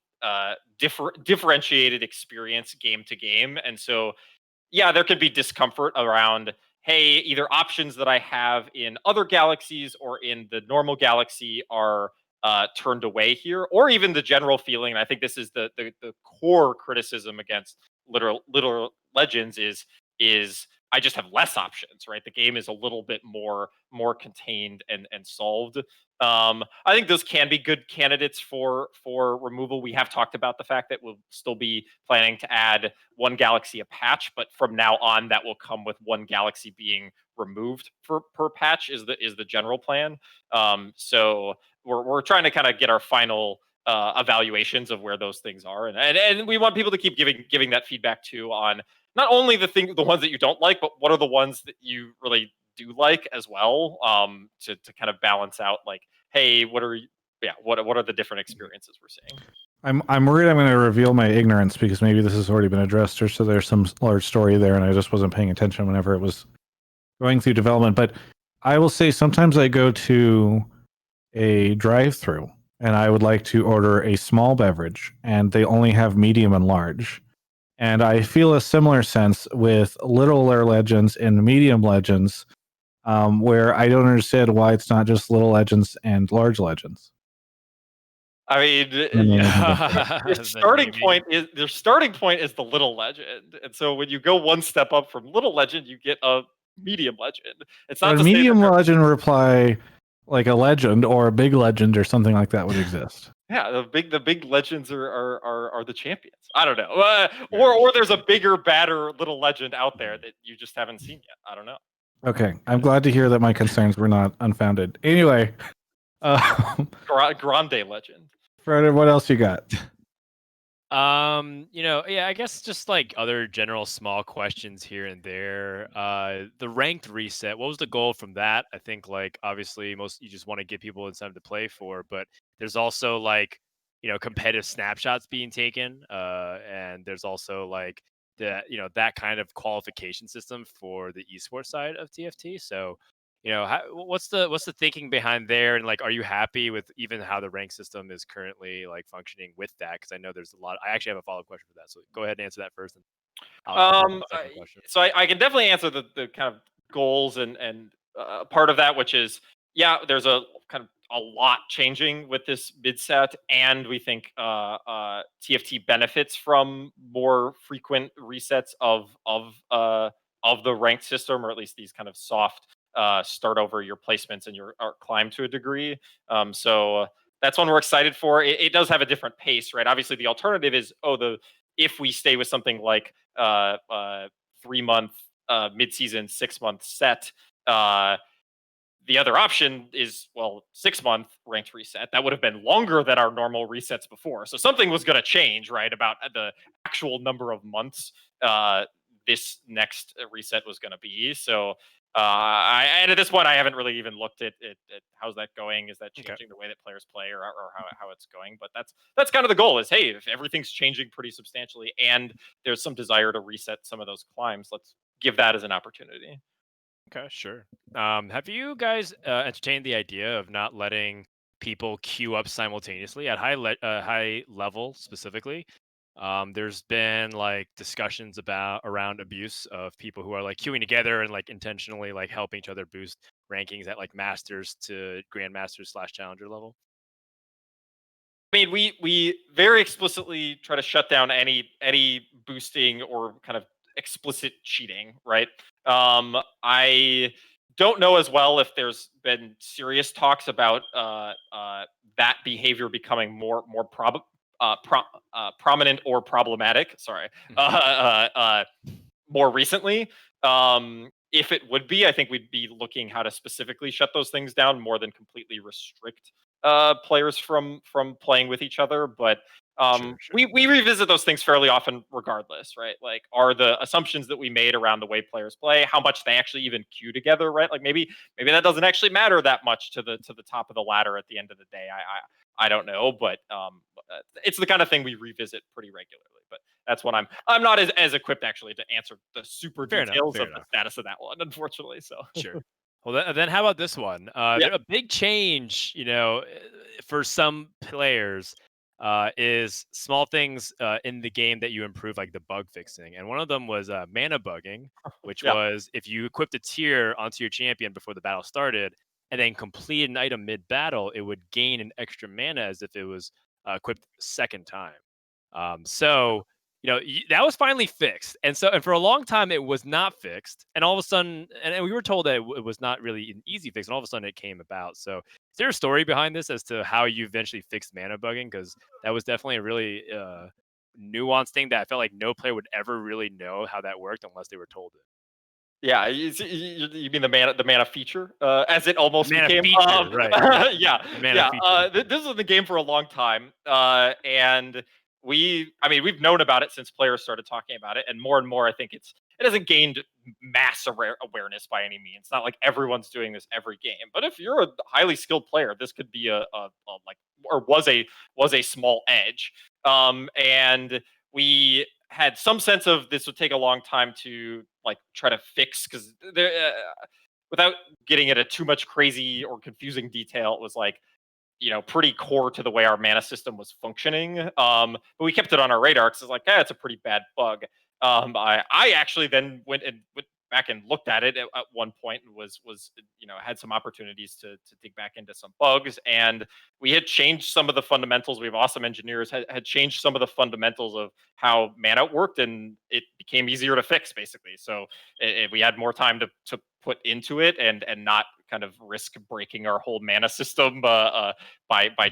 differentiated experience game to game, and so yeah, there could be discomfort around, hey, either options that I have in other galaxies or in the normal galaxy are turned away here, or even the general feeling. And I think this is the core criticism against Little Legends is I just have less options, right? The game is a little bit more contained and solved. I think those can be good candidates for removal. We have talked about the fact that we'll still be planning to add one galaxy a patch, but from now on, that will come with one galaxy being removed per patch is the general plan. So we're trying to kind of get our final evaluations of where those things are, and we want people to keep giving that feedback too on not only the ones that you don't like, but what are the ones that you really do like as well, to kind of balance out like, hey, what are the different experiences we're seeing? I'm worried I'm going to reveal my ignorance because maybe this has already been addressed, or so there's some large story there, and I just wasn't paying attention whenever it was going through development. But I will say sometimes I go to a drive-through and I would like to order a small beverage, and they only have medium and large. And I feel a similar sense with Littler Legends and Medium Legends, where I don't understand why it's not just Little Legends and Large Legends. I mean, their starting point is the Little Legend, and so when you go one step up from Little Legend, you get a Medium Legend. It's not But a to say that Medium Legend reply like a Legend or a Big Legend or something like that would exist. yeah, the big legends are the champions. I don't know, or there's a bigger, badder Little Legend out there that you just haven't seen yet. I don't know. Okay, I'm glad to hear that my concerns were not unfounded. Anyway, Grande Legend. Fred, what else you got? Yeah, I guess just like other general small questions here and there. The ranked reset, what was the goal from that? I think like obviously you just want to get people incentive to play for, but there's also like, competitive snapshots being taken. And there's also like that kind of qualification system for the esports side of TFT. So, what's the thinking behind there, and like, are you happy with even how the rank system is currently like functioning with that? Because I know there's a lot. I actually have a follow-up question for that, so go ahead and answer that first, and I'll have a second question. So I can definitely answer the kind of goals and part of that, which is there's a kind of a lot changing with this mid set, and we think TFT benefits from more frequent resets of the ranked system, or at least these kind of soft start over your placements and your climb to a degree. So that's one we're excited for. It does have a different pace, right? Obviously, the alternative is if we stay with something like 3-month mid-season, 6-month set. The other option is 6-month ranked reset. That would have been longer than our normal resets before. So something was going to change, right, about the actual number of months this next reset was going to be. So and at this point, I haven't really even looked at how's that going. Is that changing the way that players play, or how it's going? But that's kind of the goal. Is, hey, if everything's changing pretty substantially, and there's some desire to reset some of those climbs, let's give that as an opportunity. Okay, sure. Have you guys entertained the idea of not letting people queue up simultaneously at high level specifically? There's been like discussions around abuse of people who are like queuing together and like intentionally like helping each other boost rankings at like masters to grandmasters / challenger level. I mean, we very explicitly try to shut down any boosting or kind of explicit cheating, right? I don't know as well if there's been serious talks about that behavior becoming more prominent or problematic. Sorry, more recently. if it would be, I think we'd be looking how to specifically shut those things down more than completely restrict players from playing with each other. But Sure. we revisit those things fairly often regardless, right? Like, are the assumptions that we made around the way players play, how much they actually even queue together, right? Like maybe that doesn't actually matter that much to the top of the ladder at the end of the day. I don't know, but it's the kind of thing we revisit pretty regularly. But that's what I'm not as equipped actually to answer the super Fair enough, details fair of the enough. status of that one, unfortunately. So Sure. Well, then how about this one? Yeah. A big change, for some players, is small things in the game that you improve, like the bug fixing. And one of them was mana bugging, which Yeah. was if you equipped a tier onto your champion before the battle started and then complete an item mid-battle, it would gain an extra mana as if it was equipped second time. So that was finally fixed, and for a long time it was not fixed, and all of a sudden, and we were told that it was not really an easy fix, and all of a sudden it came about. So is there a story behind this as to how you eventually fixed mana bugging? Because that was definitely a really nuanced thing that I felt like no player would ever really know how that worked unless they were told it. Yeah, you mean the mana feature, as it almost Mana became. feature, right? Yeah, The mana yeah. feature. This was in the game for a long time, and we've known about it since players started talking about it, and more. I think it hasn't gained mass awareness by any means. It's not like everyone's doing this every game, but if you're a highly skilled player, this could be a like, or was a small edge. And we had some sense of this would take a long time to like try to fix, because without getting into too much crazy or confusing detail, it was like, pretty core to the way our mana system was functioning. But we kept it on our radar because it's like, it's a pretty bad bug. I actually then went back and looked at it at one point and was had some opportunities to dig back into some bugs, and we had changed some of the fundamentals. We have awesome engineers had changed some of the fundamentals of how mana worked, and it became easier to fix basically. So we had more time to put into it and not kind of risk breaking our whole mana system by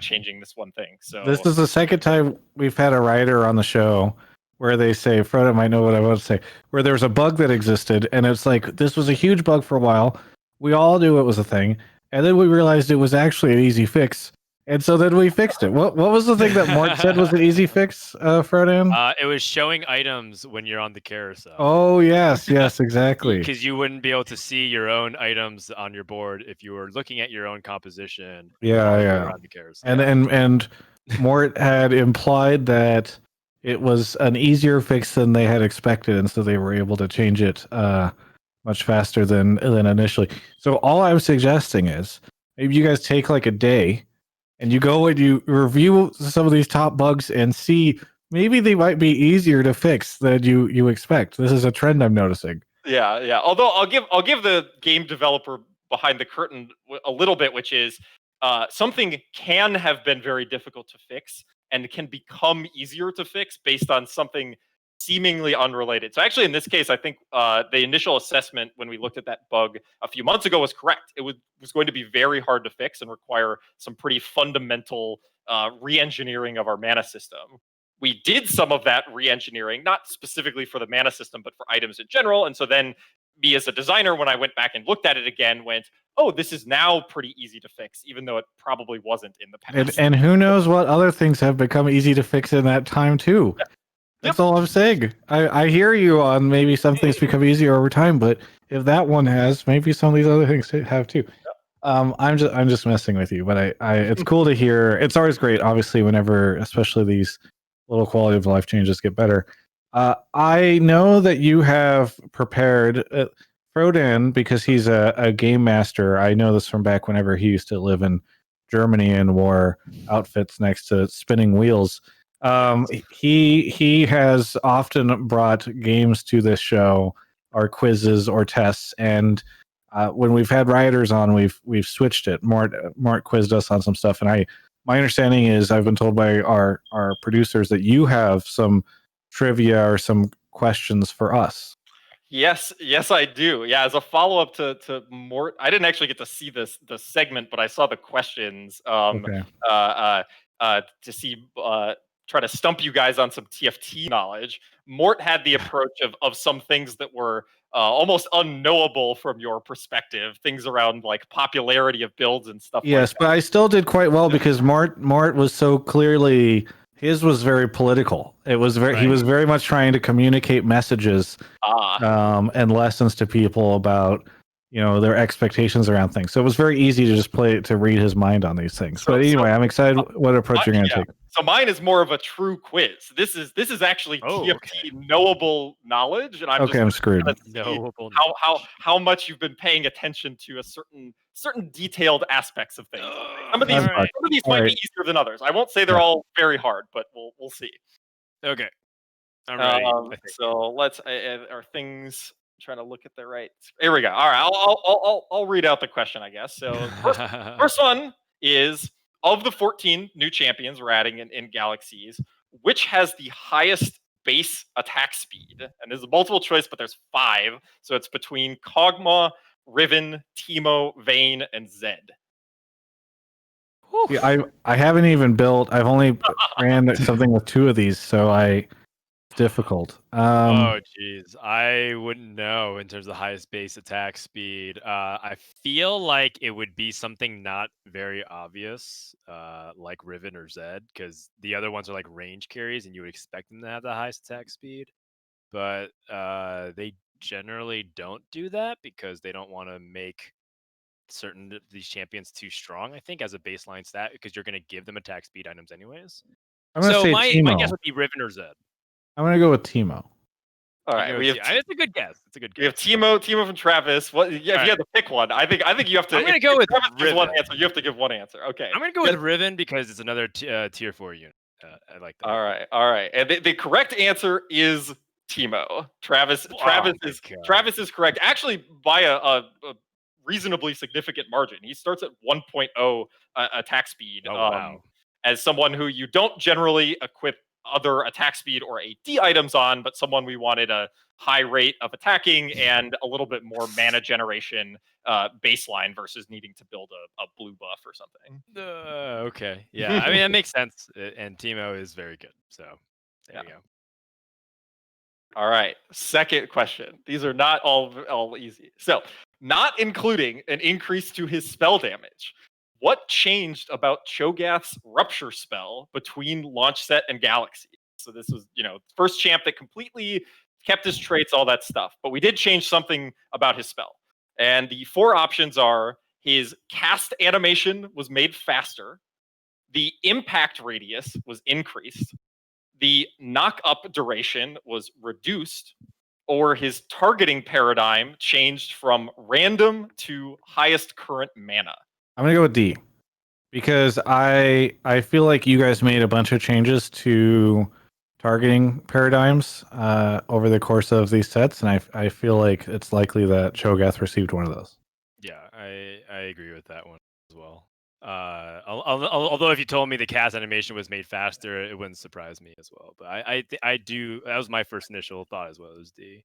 changing this one thing. So This is the second time we've had a writer on the show where they say, Frodan might know what I want to say, where there's a bug that existed, and it's like, this was a huge bug for a while. We all knew it was a thing, and then we realized it was actually an easy fix, and so then we fixed it. What was the thing that Mort said was an easy fix, Frodan? It was showing items when you're on the carousel. Oh, yes, exactly. Because you wouldn't be able to see your own items on your board if you were looking at your own composition. Yeah. Around the carousel. And Mort had implied that it was an easier fix than they had expected, and so they were able to change it much faster than initially. So all I'm suggesting is maybe you guys take like a day and you go and you review some of these top bugs and see maybe they might be easier to fix than you expect. This is a trend I'm noticing. Yeah. Although I'll give the game developer behind the curtain a little bit, which is something can have been very difficult to fix and can become easier to fix based on something seemingly unrelated. So actually, in this case, I think the initial assessment when we looked at that bug a few months ago was correct. It was going to be very hard to fix and require some pretty fundamental re-engineering of our mana system. We did some of that re-engineering, not specifically for the mana system, but for items in general. And so then me as a designer, when I went back and looked at it again, went, oh, this is now pretty easy to fix, even though it probably wasn't in the past. And who knows what other things have become easy to fix in that time too. That's all I'm saying. I hear you on maybe some things become easier over time, but if that one has, maybe some of these other things have too. I'm just messing with you, but I it's cool to hear. It's always great, obviously, whenever, especially these little quality of life changes get better. I know that you have prepared Frodan, because he's a game master. I know this from back whenever he used to live in Germany and wore outfits next to spinning wheels. He has often brought games to this show, or quizzes or tests, and when we've had rioters on, we've switched it. Mort quizzed us on some stuff, and my understanding is, I've been told by our producers that you have some trivia or some questions for us. Yes, I do. Yeah, as a follow-up to Mort, I didn't actually get to see the segment, but I saw the questions. Okay. To see try to stump you guys on some TFT knowledge. Mort had the approach of some things that were almost unknowable from your perspective. Things around like popularity of builds and stuff like Yes, that. but I still did quite well because Mart was so clearly his was very political. It was very he Right. was very much trying to communicate messages and lessons to people about their expectations around things. So it was very easy to just read his mind on these things. But anyway, I'm excited what approach you're going to take. So mine is more of a true quiz. This is actually TFT knowable knowledge, and I'm screwed. Knowable how much you've been paying attention to a certain detailed aspects of things. Some of these might be easier than others. I won't say they're all very hard, but we'll see. Okay, I'm ready. So let's are things. Trying to look at the right. Here we go. All right, I'll read out the question, I guess. So first one is, of the 14 new champions we're adding in Galaxies, which has the highest base attack speed? And there's a multiple choice, but there's 5. So it's between Kog'Maw, Riven, Teemo, Vayne, and Zed. Yeah, I haven't even built. I've only ran something with 2 of these, so it's difficult. Oh geez, I wouldn't know in terms of highest base attack speed. I feel like it would be something not very obvious, like Riven or Zed, because the other ones are like range carries, and you would expect them to have the highest attack speed. But they generally don't do that because they don't want to make certain these champions too strong. I think as a baseline stat, because you're going to give them attack speed items anyways. I'm going to say my Teemo. guess would be Riven or Zed. I'm going to go with Teemo. All right, it's a good guess. It's a good guess. We have Teemo from Travis. What? Yeah, if you had to pick one, I think you have to. I'm gonna go with Riven. One answer. You have to give one answer. Okay. I'm gonna go with Riven because it's another tier 4 unit. I like that. All right. And the correct answer is Teemo. Travis is correct. Actually, by a reasonably significant margin. He starts at 1.0 attack speed. Oh, wow. As someone who you don't generally equip other attack speed or AD items on, but someone we wanted a high rate of attacking and a little bit more mana generation baseline versus needing to build a blue buff or something. Okay. Yeah, I mean, that makes sense. And Teemo is very good. So there you go. All right. Second question. These are not all easy. So, not including an increase to his spell damage, what changed about Cho'Gath's Rupture spell between launch set and Galaxy? So this was, first champ that completely kept his traits, all that stuff. But we did change something about his spell. And the 4 options are: his cast animation was made faster, the impact radius was increased, the knock-up duration was reduced, or his targeting paradigm changed from random to highest current mana. I'm gonna go with D, because I feel like you guys made a bunch of changes to targeting paradigms over the course of these sets, and I feel like it's likely that Cho'Gath received one of those. Yeah, I agree with that one as well. Although if you told me the cast animation was made faster, it wouldn't surprise me as well. But I do. That was my first initial thought as well. It was D.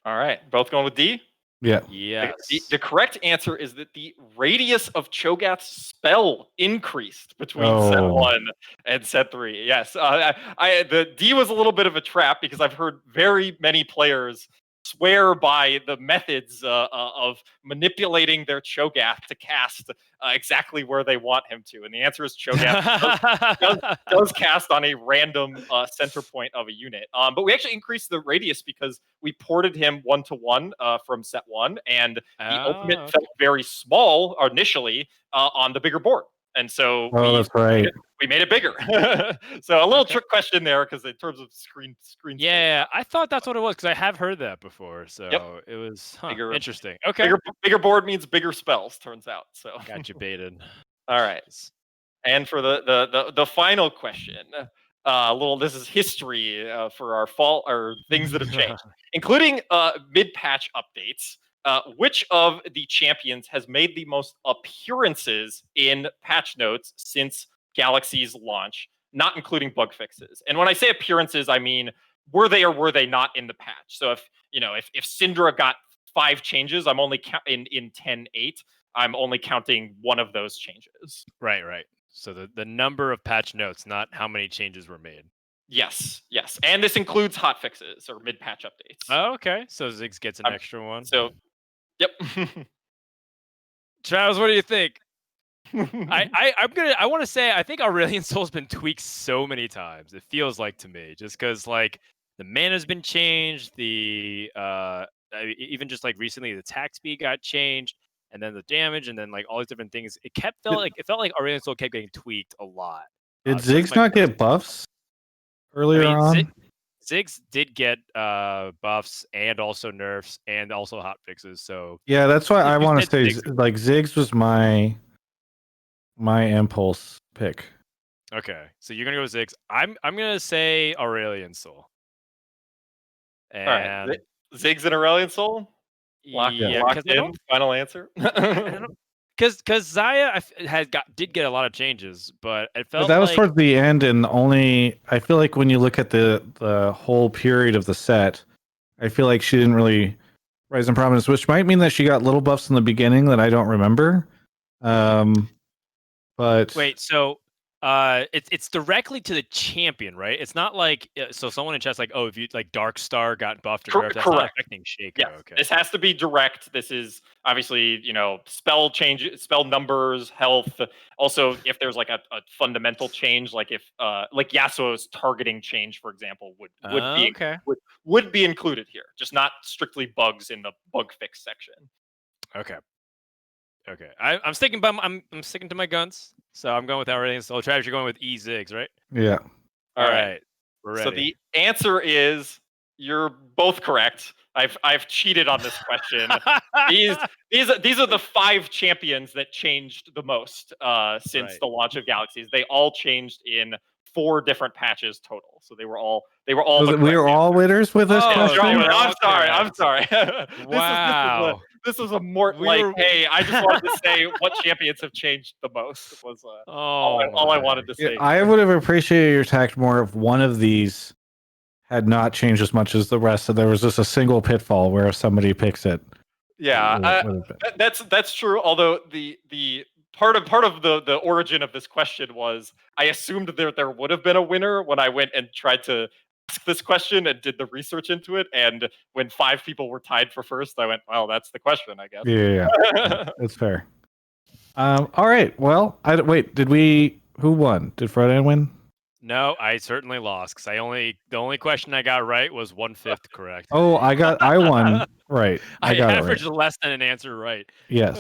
All right, both going with D? Yeah. Yes. The correct answer is that the radius of Cho'Gath's spell increased between set 1 and set 3. Yes, the D was a little bit of a trap because I've heard very many players swear by the methods of manipulating their Cho'Gath to cast exactly where they want him to. And the answer is Cho'Gath does cast on a random center point of a unit. But we actually increased the radius because we ported him 1-to-1 from set 1, and the ultimate felt very small initially on the bigger board. And so that's right. We made it bigger. So a little trick question there, because in terms of screen. Yeah, I thought that's what it was because I have heard that before. So it was interesting. Okay. Bigger board means bigger spells, turns out. So got you baited. All right. And for the final question, this is history for our fall or things that have changed, including mid-patch updates. Which of the champions has made the most appearances in patch notes since Galaxy's launch, not including bug fixes? And when I say appearances, I mean, were they or were they not in the patch? So if Syndra got 5 changes, I'm only in 10.8, I'm only counting one of those changes. Right. So the number of patch notes, not how many changes were made. Yes, and this includes hot fixes or mid-patch updates. Oh, okay. So Ziggs gets an extra one. So, yep. Travis, what do you think? I want to say I think Aurelion Soul's been tweaked so many times. It feels like to me, just because like the mana's been changed, even just like recently the attack speed got changed, and then the damage, and then like all these different things. It felt like Aurelion Soul kept getting tweaked a lot. Did So that's Ziggs my not first- get buffs earlier on? Ziggs did get buffs and also nerfs and also hot fixes. So Yeah, that's why I you want to said say Ziggs. like Ziggs was my impulse pick. Okay, so you're gonna go with Ziggs. I'm gonna say Aurelion Soul. All right, And Ziggs and Aurelion Soul. Locked because in. Final answer. Because Xayah did get a lot of changes, but it But felt that was like towards the end, and only I feel like when you look at the whole period of the set, I feel like she didn't really rise in prominence, which might mean that she got little buffs in the beginning that I don't remember. But wait, so it's directly to the champion, right? It's not like so someone in chat's like, oh, if you like Dark Star got buffed or nerfed, that's not Correct. affecting Shaco. Yes, Okay. this has to be direct. This is obviously, spell change, spell numbers, health. Also, if there's like a fundamental change, like if like Yasuo's targeting change, for example, Okay. would be included here, just not strictly bugs in the bug fix section. Okay. I'm sticking by I'm sticking to my guns. So I'm going with Aurelion Soul. Travis, you're going with Ziggs, right? yeah. All right. We're ready. So the answer is you're both correct. I've cheated on this question. These are the 5 champions that changed the most since the launch of Galaxies. They all changed in 4 different patches total. So they were all We the were all winners with this Oh, question. I'm sorry. Wow. This was a Mort hey, I just wanted to say what champions have changed the most was all I wanted to say. I would have appreciated your tact more if one of these had not changed as much as the rest, so there was just a single pitfall where if somebody picks it. Yeah, that's true. Although the part of the origin of this question was I assumed there would have been a winner when I went and tried to ask this question and did the research into it. And when 5 people were tied for first, I went, well, that's the question, I guess. Yeah. That's fair. All right. Well, who won? Did Frodan win? No, I certainly lost because the only question I got right was 1/5 correct. Oh, I won. Right. I got averaged it right. less than an answer right. Yes.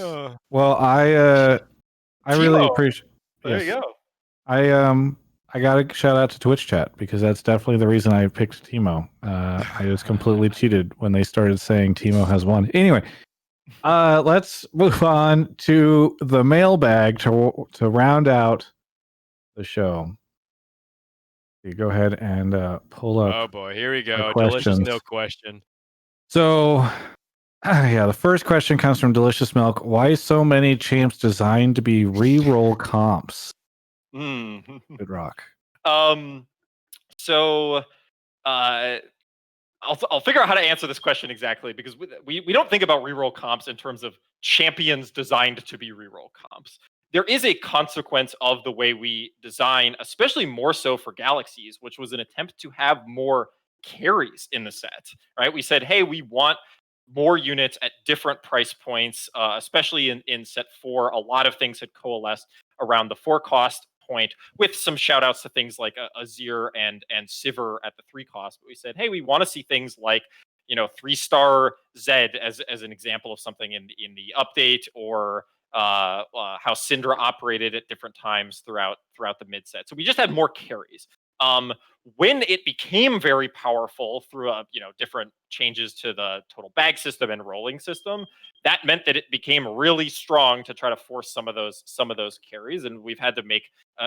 Well, I really appreciate. There you go. I got to shout out to Twitch chat because that's definitely the reason I picked Teemo. I was completely cheated when they started saying Teemo has won. Anyway, let's move on to the mailbag to round out the show. You go ahead and pull up. Oh boy, here we go. Questions. Delicious milk question. So, the first question comes from Delicious Milk. Why so many champs designed to be reroll comps? Wittrock. So, I'll figure out how to answer this question exactly because we don't think about reroll comps in terms of champions designed to be reroll comps. There is a consequence of the way we design, especially more so for Galaxies, which was an attempt to have more carries in the set, right? We said, hey, we want more units at different price points, especially in set 4. A lot of things had coalesced around the 4 cost point, with some shout outs to things like Azir and Sivir at the 3 cost. But we said, hey, we want to see things like 3-star Zed as an example of something in the update, or how Syndra operated at different times throughout the mid set. So we just had more carries. When it became very powerful through different changes to the total bag system and rolling system, that meant that it became really strong to try to force some of those carries, and we've had to make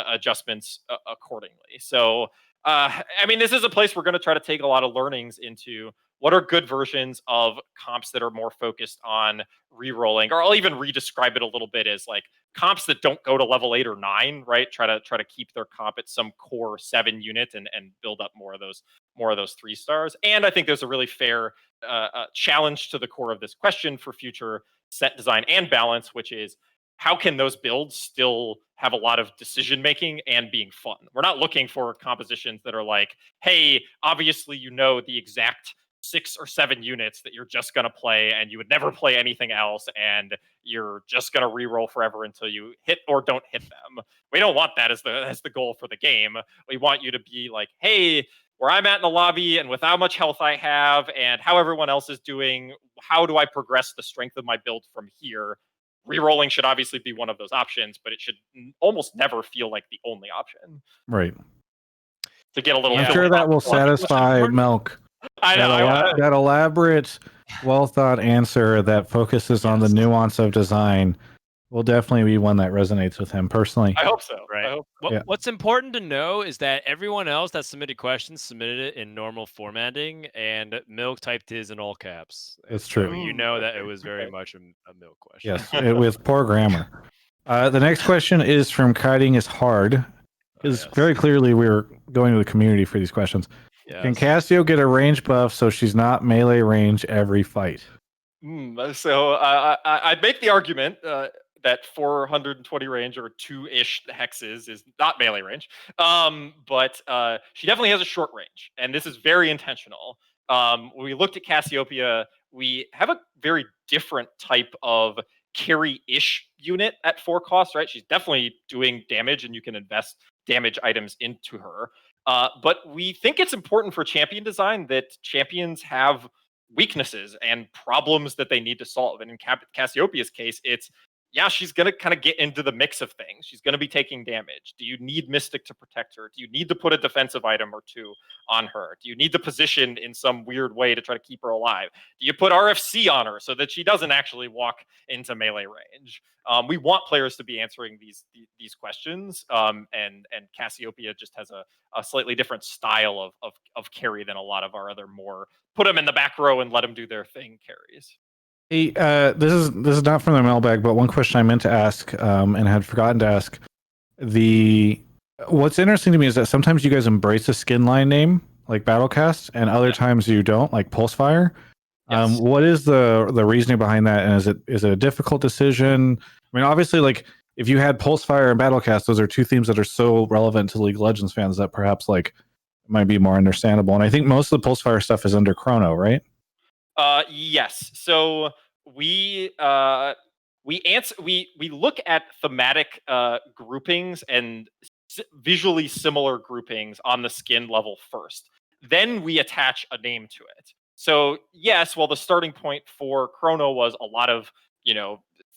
adjustments accordingly. So this is a place we're going to try to take a lot of learnings into what are good versions of comps that are more focused on re-rolling, or I'll even re-describe it a little bit as like comps that don't go to level 8 or 9, right? Try to keep their comp at some core 7 unit and build up more of those 3 stars. And I think there's a really fair challenge to the core of this question for future set design and balance, which is how can those builds still have a lot of decision making and being fun? We're not looking for compositions that are like, hey, obviously the exact 6 or 7 units that you're just going to play and you would never play anything else and you're just going to reroll forever until you hit or don't hit them. We don't want that as the goal for the game. We want you to be like, hey, where I'm at in the lobby and with how much health I have and how everyone else is doing, how do I progress the strength of my build from here? Rerolling should obviously be one of those options, but it should almost never feel like the only option. Right. To get a little, I'm sure that will satisfy Milk. I know that elaborate, well thought answer that focuses on the nuance of design will definitely be one that resonates with him personally. I hope so. Right. I hope What's important to know is that everyone else that submitted questions submitted it in normal formatting, and Milk typed his in all caps. It's So true. you know that it was very much a Milk question. Yes, with poor grammar. The next question is from Kiting is Hard. Because very clearly we're going to the community for these questions. Yes. Can Cassio get a range buff so she's not melee range every fight? So I'd make the argument that 420 range or 2-ish hexes is not melee range. But she definitely has a short range, and this is very intentional. When we looked at Cassiopeia, we have a very different type of carry-ish unit at 4 costs, right? She's definitely doing damage, and you can invest damage items into her. But we think it's important for champion design that champions have weaknesses and problems that they need to solve. And in Cassiopeia's case, it's, she's going to kind of get into the mix of things. She's going to be taking damage. Do you need Mystic to protect her? Do you need to put a defensive item or 2 on her? Do you need to position in some weird way to try to keep her alive? Do you put RFC on her so that she doesn't actually walk into melee range? We want players to be answering these questions, and Cassiopeia just has a slightly different style of carry than a lot of our other more put them in the back row and let them do their thing carries. Hey, this is not from the mailbag, but one question I meant to ask and had forgotten to ask. What's interesting to me is that sometimes you guys embrace a skin line name like Battlecast, and other times you don't, like Pulsefire. Yes. What is the reasoning behind that, and is it a difficult decision? I mean, obviously, like if you had Pulsefire and Battlecast, those are 2 themes that are so relevant to League of Legends fans that perhaps like it might be more understandable. And I think most of the Pulsefire stuff is under Chrono, right? Yes. So we look at thematic groupings and visually similar groupings on the skin level first. Then we attach a name to it. So yes, while the starting point for Chrono was a lot of,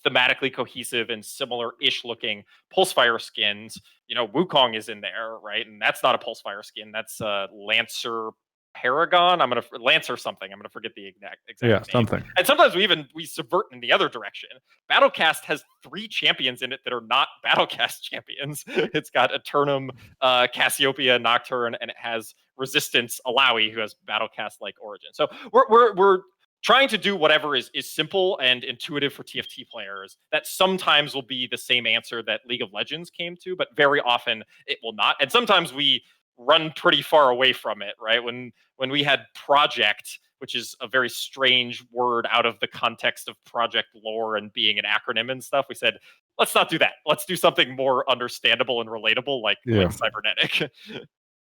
thematically cohesive and similar-ish looking Pulsefire skins, Wukong is in there, right? And that's not a Pulsefire skin. That's Lancer Paragon. Lancer something. I'm gonna forget the exact name. Something. And sometimes we subvert in the other direction. Battlecast has 3 champions in it that are not Battlecast champions. It's got Eternum, Cassiopeia, Nocturne, and it has Resistance Alawi, who has Battlecast like origin. So we're trying to do whatever is simple and intuitive for TFT players. That sometimes will be the same answer that League of Legends came to, but very often it will not. And sometimes we run pretty far away from it, right? When we had Project, which is a very strange word out of the context of project lore and being an acronym and stuff, we said, let's not do that. Let's do something more understandable and relatable, like cybernetic.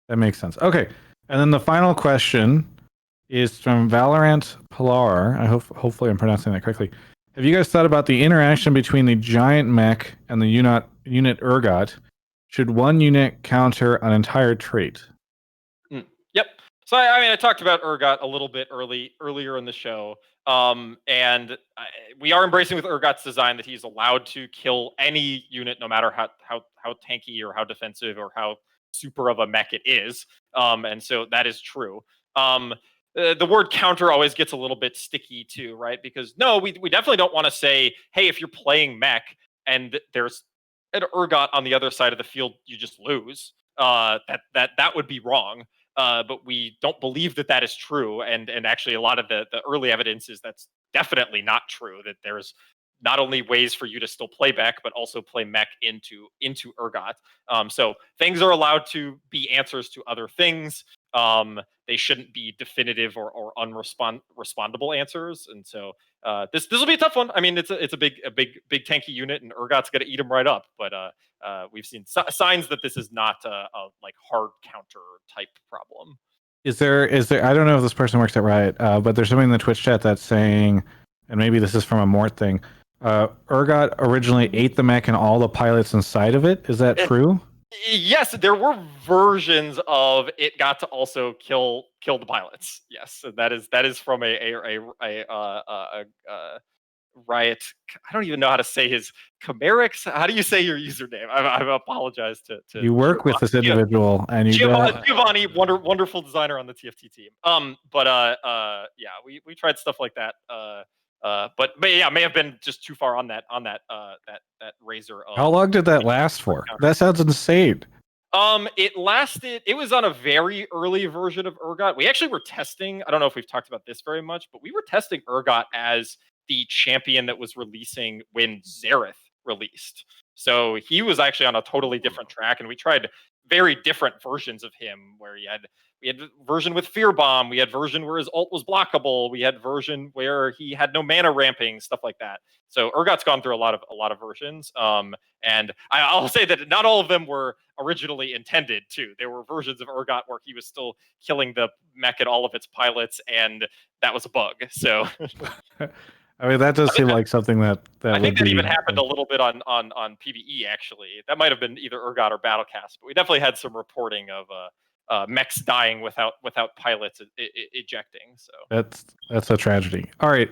That makes sense. Okay. And then the final question is from Valorant Pilar. Hopefully I'm pronouncing that correctly. Have you guys thought about the interaction between the giant mech and the unit Urgot? Should one unit counter an entire trait? Yep. So I talked about Urgot a little bit earlier in the show, and we are embracing with Urgot's design that he's allowed to kill any unit, no matter how tanky or how defensive or how super of a mech it is, and so that is true. The word counter always gets a little bit sticky too, right? Because no, we definitely don't want to say, hey, if you're playing mech and there's an Urgot on the other side of the field, you just lose. That would be wrong. But we don't believe that is true. And actually, a lot of the early evidence is that's definitely not true. That there's not only ways for you to still play mech, but also play mech into Urgot. So things are allowed to be answers to other things. They shouldn't be definitive or respondable answers. And so this will be a tough one. I mean, it's a big tanky unit, and Urgot's going to eat him right up. But we've seen signs that this is not a like hard counter type problem. Is there? I don't know if this person works at Riot, but there's something in the Twitch chat that's saying, and maybe this is from a Mort thing. Urgot originally ate the mech and all the pilots inside of it. Is that true? Yes, there were versions of it got to also kill the pilots. Yes, that is from a Riot. I don't even know how to say his Chimerix. How do you say your username? I apologize to you work with this individual, and you Giovanni, wonderful designer on the TFT team. Yeah, we tried stuff like that. But yeah, may have been just too far on that razor. How long did that last for? That sounds insane. It lasted. It was on a very early version of Urgot. We actually were testing. I don't know if we've talked about this very much, but we were testing Urgot as the champion that was releasing when Xerath released. So he was actually on a totally different track, and we tried very different versions of him where we had version with Fear Bomb, we had version where his ult was blockable, we had version where he had no mana ramping, stuff like that. So Urgot's gone through a lot of versions. And I'll say that not all of them were originally intended to. There were versions of Urgot where he was still killing the mech and all of its pilots, and that was a bug. So I mean, that does seem like something that I think that even happened a little bit on PvE, actually. That might have been either Urgot or Battlecast, but we definitely had some reporting of mechs dying without pilots ejecting. So that's a tragedy. All right,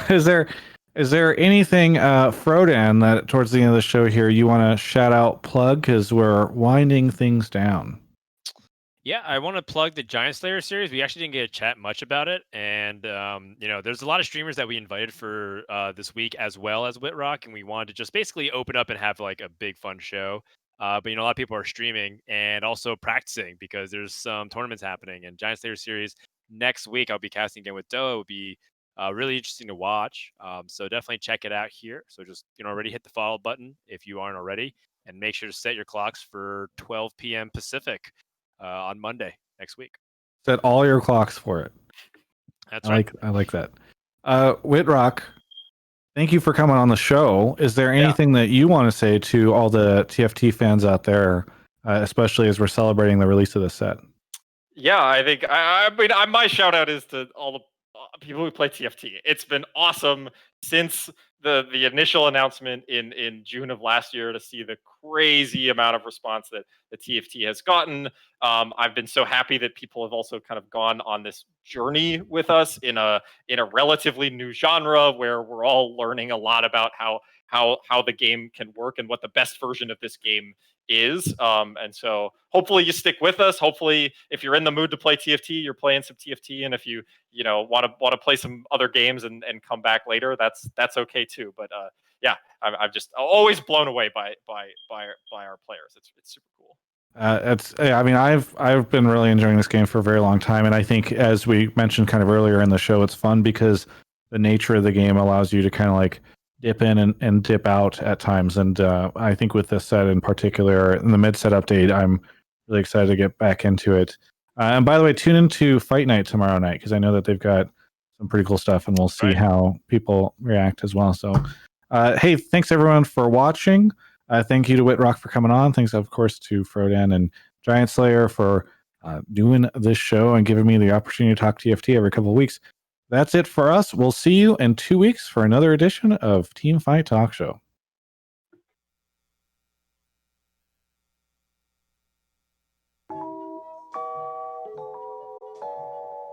is there anything, Frodan, that towards the end of the show here you want to shout out, plug, because we're winding things down? Yeah, I want to plug the Giant Slayer series. We actually didn't get to chat much about it, and there's a lot of streamers that we invited for this week, as well as Wittrock, and we wanted to just basically open up and have like a big fun show. But a lot of people are streaming and also practicing because there's some tournaments happening. And Giant Slayer series next week, I'll be casting again with Doe. It would be really interesting to watch. So definitely check it out here. So just already hit the follow button if you aren't already, and make sure to set your clocks for 12 p.m. Pacific. On Monday next week. Set all your clocks for it. That's right. I like that. Wittrock, thank you for coming on the show. Is there anything that you want to say to all the TFT fans out there, especially as we're celebrating the release of the set? Yeah, I think I mean my shout out is to all the people who play TFT. It's been awesome since the initial announcement in June of last year to see the crazy amount of response that the TFT has gotten. I've been so happy that people have also kind of gone on this journey with us in a relatively new genre where we're all learning a lot about how the game can work and what the best version of this game is. And so hopefully you stick with us. Hopefully if you're in the mood to play TFT, you're playing some TFT. And if you want to play some other games and come back later, that's okay too. But I'm just always blown away by our players. It's super cool. I mean, I've been really enjoying this game for a very long time. And I think, as we mentioned kind of earlier in the show, it's fun because the nature of the game allows you to kind of like dip in and dip out at times. And I think with this set in particular, in the mid-set update, I'm really excited to get back into it. And by the way, tune into Fight Night tomorrow night, because I know that they've got some pretty cool stuff, and we'll see how people react as well. So, hey, thanks everyone for watching. Thank you to Wittrock for coming on. Thanks, of course, to Frodan and Giant Slayer for doing this show and giving me the opportunity to talk TFT every couple of weeks. That's it for us. We'll see you in 2 weeks for another edition of Teamfight Talkshow.